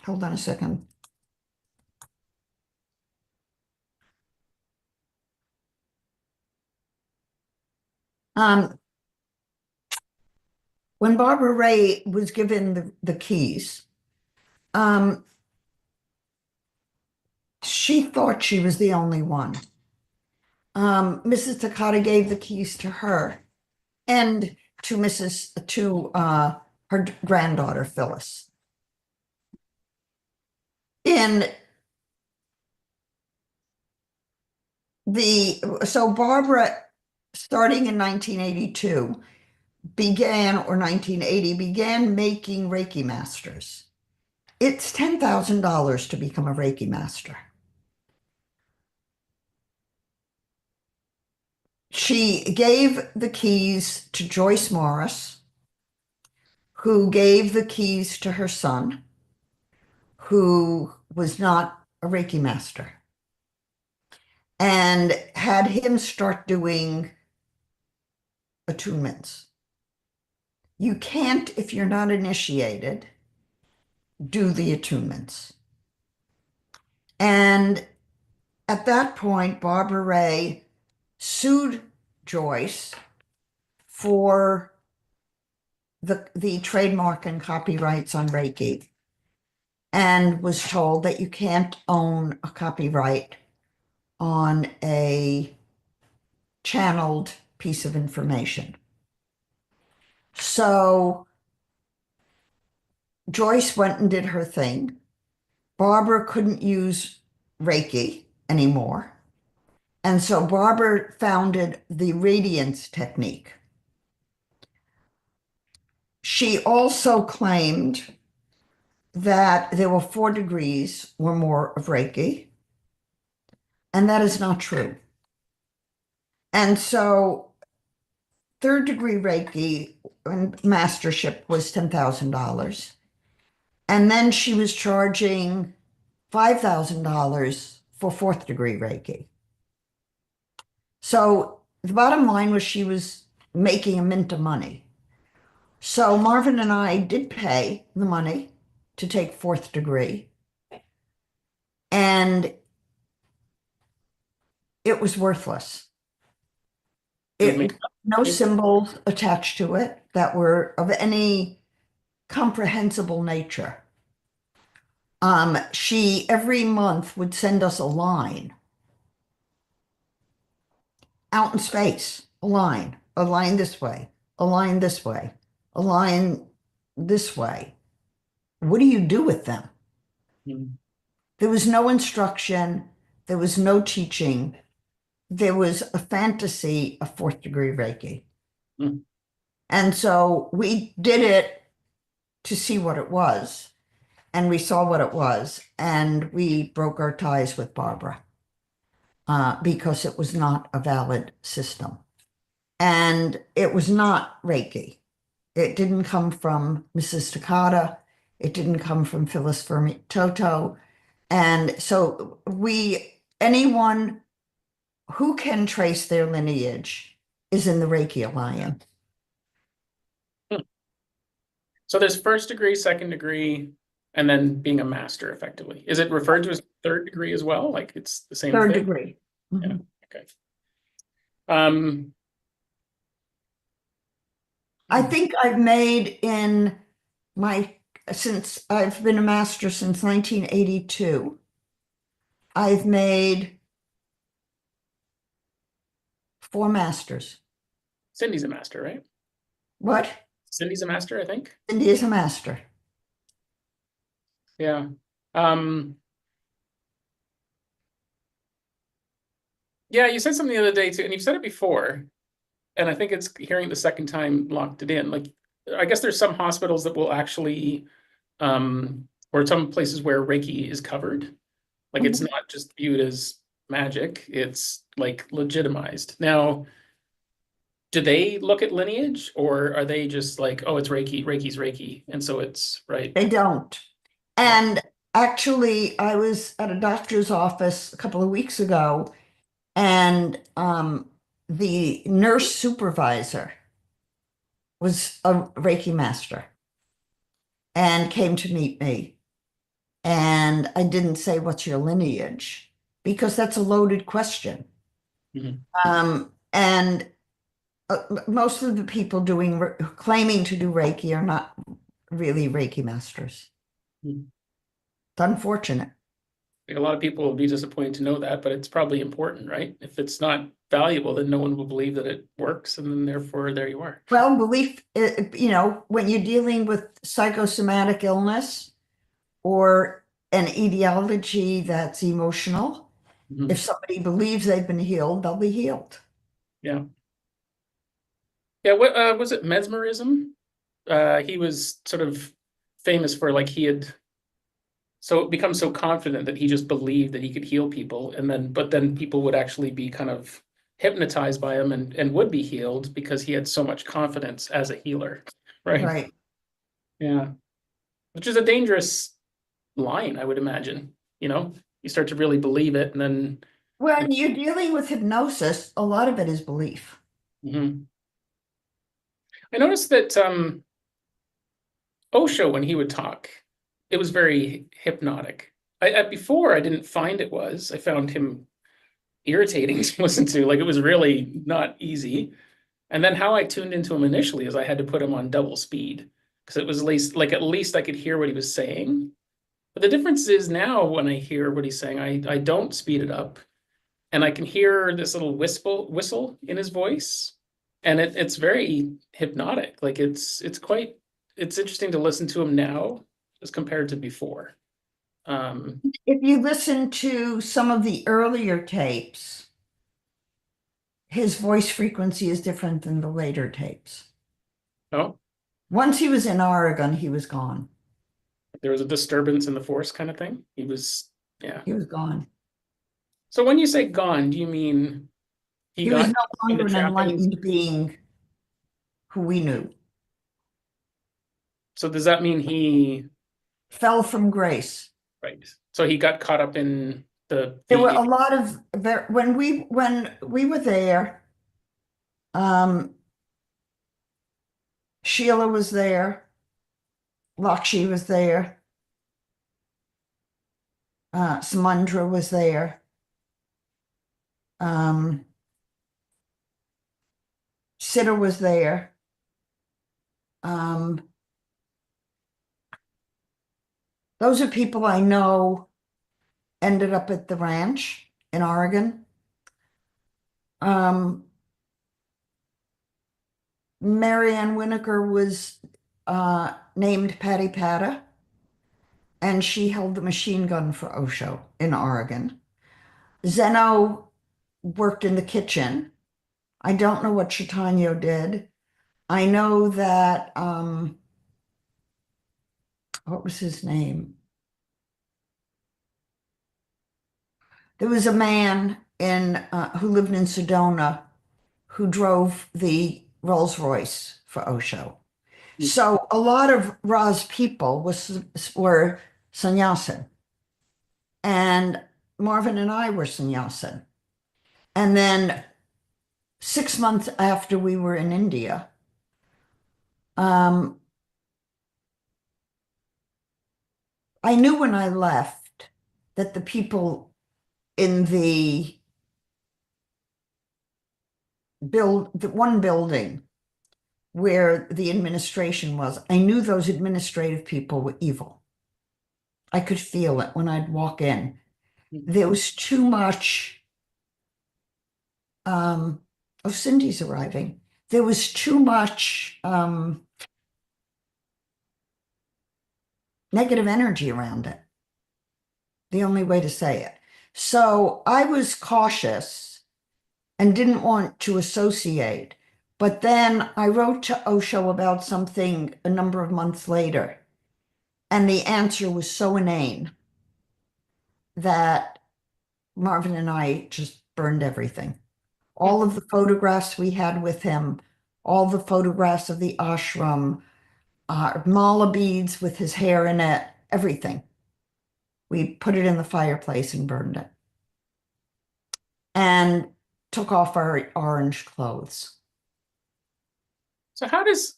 hold on a second. When Barbara Ray was given the keys, she thought she was the only one. Mrs. Takata gave the keys to her and to her granddaughter Phyllis. So Barbara, starting in 1982, or 1980, began making Reiki masters. It's $10,000 to become a Reiki master. She gave the keys to Joyce Morris, who gave the keys to her son, who was not a Reiki master, and had him start doing attunements. You can't, if you're not initiated, do the attunements. And at that point, Barbara Ray sued Joyce for the trademark and copyrights on Reiki, and was told that you can't own a copyright on a channeled piece of information. So Joyce went and did her thing. Barbara couldn't use Reiki anymore. And so Barbara founded the radiance technique. She also claimed that there were 4 degrees or more of Reiki, and that is not true. And so 3rd degree Reiki and mastership was $10,000. And then she was charging $5,000 for 4th degree Reiki. So the bottom line was she was making a mint of money. So Marvin and I did pay the money to take 4th degree. And it was worthless. No symbols attached to it that were of any comprehensible nature. She every month would send us a line out in space, a line this way, a line this way, a line this way. What do you do with them? Mm. There was no instruction. There was no teaching. There was a fantasy of 4th degree Reiki. Mm. And so we did it to see what it was. And we saw what it was. And we broke our ties with Barbara because it was not a valid system. And it was not Reiki. It didn't come from Mrs. Takata. It didn't come from Phyllis Toto. And so anyone who can trace their lineage is in the Reiki Alliance. So there's 1st degree, 2nd degree, and then being a master effectively. Is it referred to as 3rd degree as well? Like it's the same 3rd thing? degree. Mm-hmm. Yeah. Okay. I think I've made since I've been a master since 1982, I've made 4 masters. Cindy's a master, right? What? Cindy's a master, I think. Cindy is a master. Yeah. Um, yeah, you said something the other day too, and you've said it before, and I think it's hearing it the second time locked it in. Like, I guess there's some hospitals that will actually, or some places where Reiki is covered. Like, it's not just viewed as magic, it's like legitimized. Now, do they look at lineage, or are they just like, oh, it's Reiki, Reiki's Reiki, and so it's right? They don't. And actually, I was at a doctor's office a couple of weeks ago, and the nurse supervisor was a Reiki master and came to meet me. And I didn't say, "What's your lineage?" because that's a loaded question. Mhm. And most of the people claiming to do Reiki are not really Reiki masters. Mhm. It's unfortunate. Like, a lot of people will be disappointed to know that, but it's probably important, right? If it's not valuable, then no one will believe that it works, and then therefore there you are. Well, belief, when you're dealing with psychosomatic illness or an etiology that's emotional, Mhm. if somebody believes they've been healed, they'll be healed. Yeah. Yeah, what was it, mesmerism? He was sort of famous for, like, he had so become so confident that he just believed that he could heal people, and then but then people would actually be kind of hypnotized by him and would be healed because he had so much confidence as a healer, right? Right. Yeah, which is a dangerous line, I would imagine. You start to really believe it, and then When you're dealing with hypnosis, a lot of it is belief. Mhm. I noticed that Osho, when he would talk, it was very hypnotic. Before I didn't find it was. I found him irritating to listen to. Like, it was really not easy. And then how I tuned into him initially is I had to put him on double speed because it was at least I could hear what he was saying. But the difference is now when I hear what he's saying, I don't speed it up, and I can hear this little whistle in his voice, and it's very hypnotic. Like, it's interesting to listen to him now as compared to before. If you listen to some of the earlier tapes, his voice frequency is different than the later tapes. Oh, Once he was in Oregon, he was gone. there was a disturbance in the force kind of thing. Yeah. He was gone. So when you say gone, do you mean he He was got no in the longer an trappings? enlightened being who we knew. So does that mean he, Fell from grace. right? So he got caught up in There were the a lot of when we were there, um, Sheila was there, Lakshi was there, Samundra was there, um, Siddha was there. Um, those are people I know ended up at the ranch in Oregon. Um, Marianne Winokur was named Patty Pata, and she held the machine gun for Osho in Oregon. Zeno worked in the kitchen. I don't know what Chaitanya did. I know that, what was his name? There was a man who lived in Sedona who drove the Rolls Royce for Osho. So a lot of Ra's people were sannyasin, and Marvin and I were sannyasin. And then 6 months after we were in India, um, I knew when I left that the people in the one building where the administration was, I knew those administrative people were evil. I could feel it when I'd walk in. There was too much. Oh, Cindy's arriving. There was too much negative energy around it. The only way to say it. So I was cautious and didn't want to associate. But then I wrote to Osho about something a number of months later, and the answer was so inane that Marvin and I just burned everything. All of the photographs we had with him, all the photographs of the ashram, mala beads with his hair in it, everything. We put it in the fireplace and burned it. And took off our orange clothes. So how does,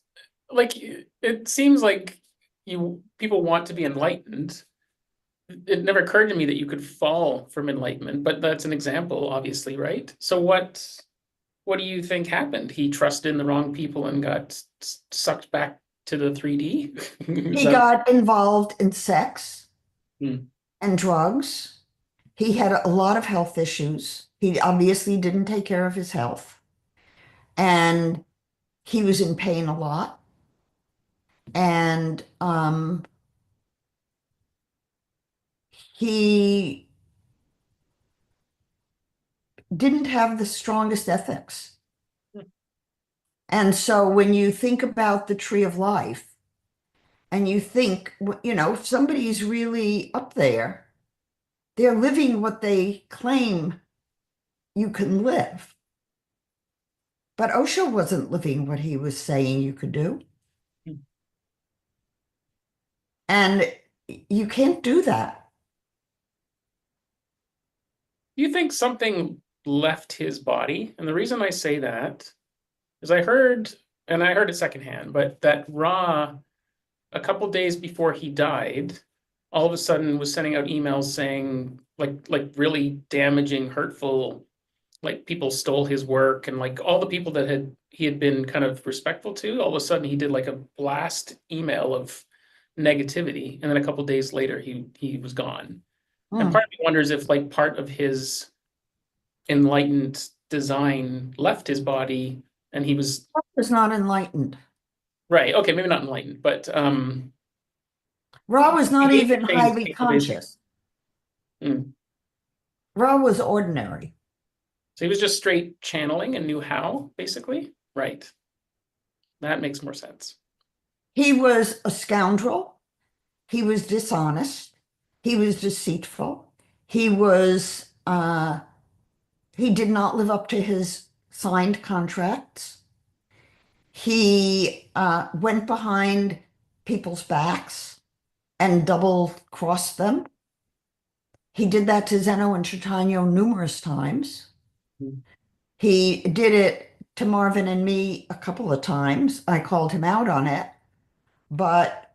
like, it seems like people want to be enlightened. It never occurred to me that you could fall from enlightenment, but that's an example, obviously, right? So what do you think happened? He trusted in the wrong people and got sucked back to the 3D? He got involved in sex Hmm. and drugs. He had a lot of health issues. He obviously didn't take care of his health. And he was in pain a lot. And he didn't have the strongest ethics. And so when you think about the tree of life and you think, if somebody's really up there, they're living what they claim you can live. But Osho wasn't living what he was saying you could do. And you can't do that. You think something left his body? And the reason I say that is I heard it secondhand, but that Ra, a couple days before he died, all of a sudden was sending out emails saying like really damaging, hurtful, like people stole his work, and like all the people that he had been kind of respectful to, all of a sudden he did like a blast email of negativity, and then a couple days later he was gone. And part of me wonders if like part of his enlightened design left his body and he was Was not enlightened. right. Okay, maybe not enlightened, but Ra was not he even highly conscious. Mm. Ra was ordinary. So he was just straight channeling and knew how, basically. Right. That makes more sense. He was a scoundrel. He was dishonest. He was deceitful. He did not live up to his signed contracts. He went behind people's backs and double-crossed them. He did that to Zeno and Chaitanya numerous times. He did it to Marvin and me a couple of times. I called him out on it, but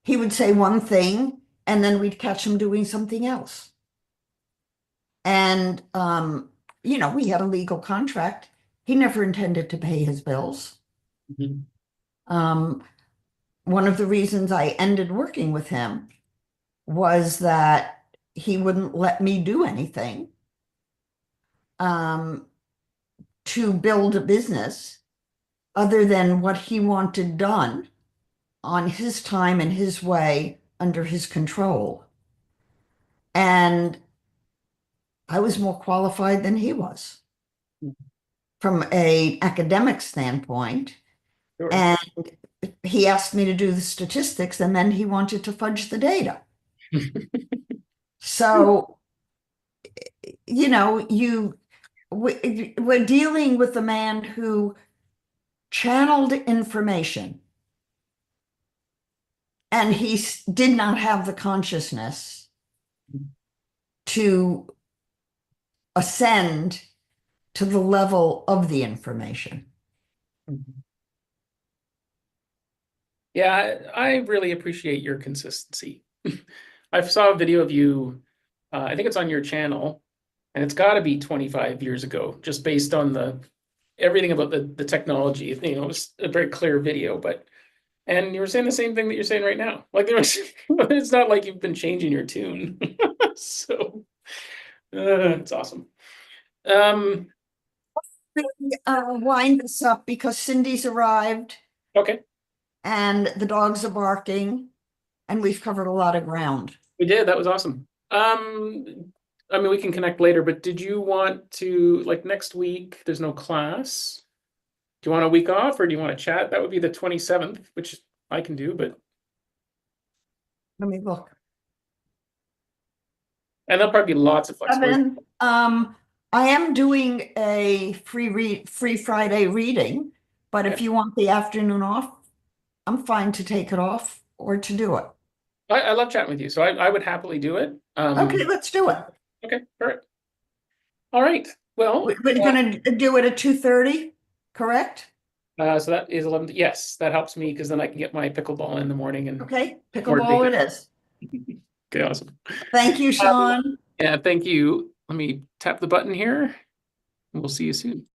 he would say one thing and then we'd catch him doing something else. And, we had a legal contract. He never intended to pay his bills. One of the reasons I ended working with him was that he wouldn't let me do anything to build a business other than what he wanted done on his time and his way under his control. And I was more qualified than he was from an academic standpoint. Sure. And he asked me to do the statistics and then he wanted to fudge the data. So, we're dealing with a man who channeled information and he did not have the consciousness to ascend to the level of the information. Yeah, I really appreciate your consistency. I saw a video of you, I think it's on your channel, and it's got to be 25 years ago, just based on everything about the technology. It was a very clear video, and you were saying the same thing that you're saying right now. Like it's not like you've been changing your tune. So it's awesome. Um, Wind this up because Cindy's arrived okay, and the dogs are barking, and we've covered a lot of ground. we did. That was awesome. I mean, we can connect later, but did you want to, like, next week, there's no class. Do you want a week off or do you want to chat? That would be the 27th, which I can do, but Let me look. and there'll probably be lots of flexibility. Evan, I am doing a free Friday reading, but if Okay. you want the afternoon off, I'm fine to take it off or to do it. I love chatting with you, so I would happily do it. Okay, let's do it. Okay, perfect. All right. Well, We're gonna do it at 2:30, correct? so that is 11. Yes, that helps me because then I can get my pickleball in the morning and Okay, more pickleball it is. okay, awesome. Thank you, Sean. Yeah, thank you. Let me tap the button here. We'll see you soon.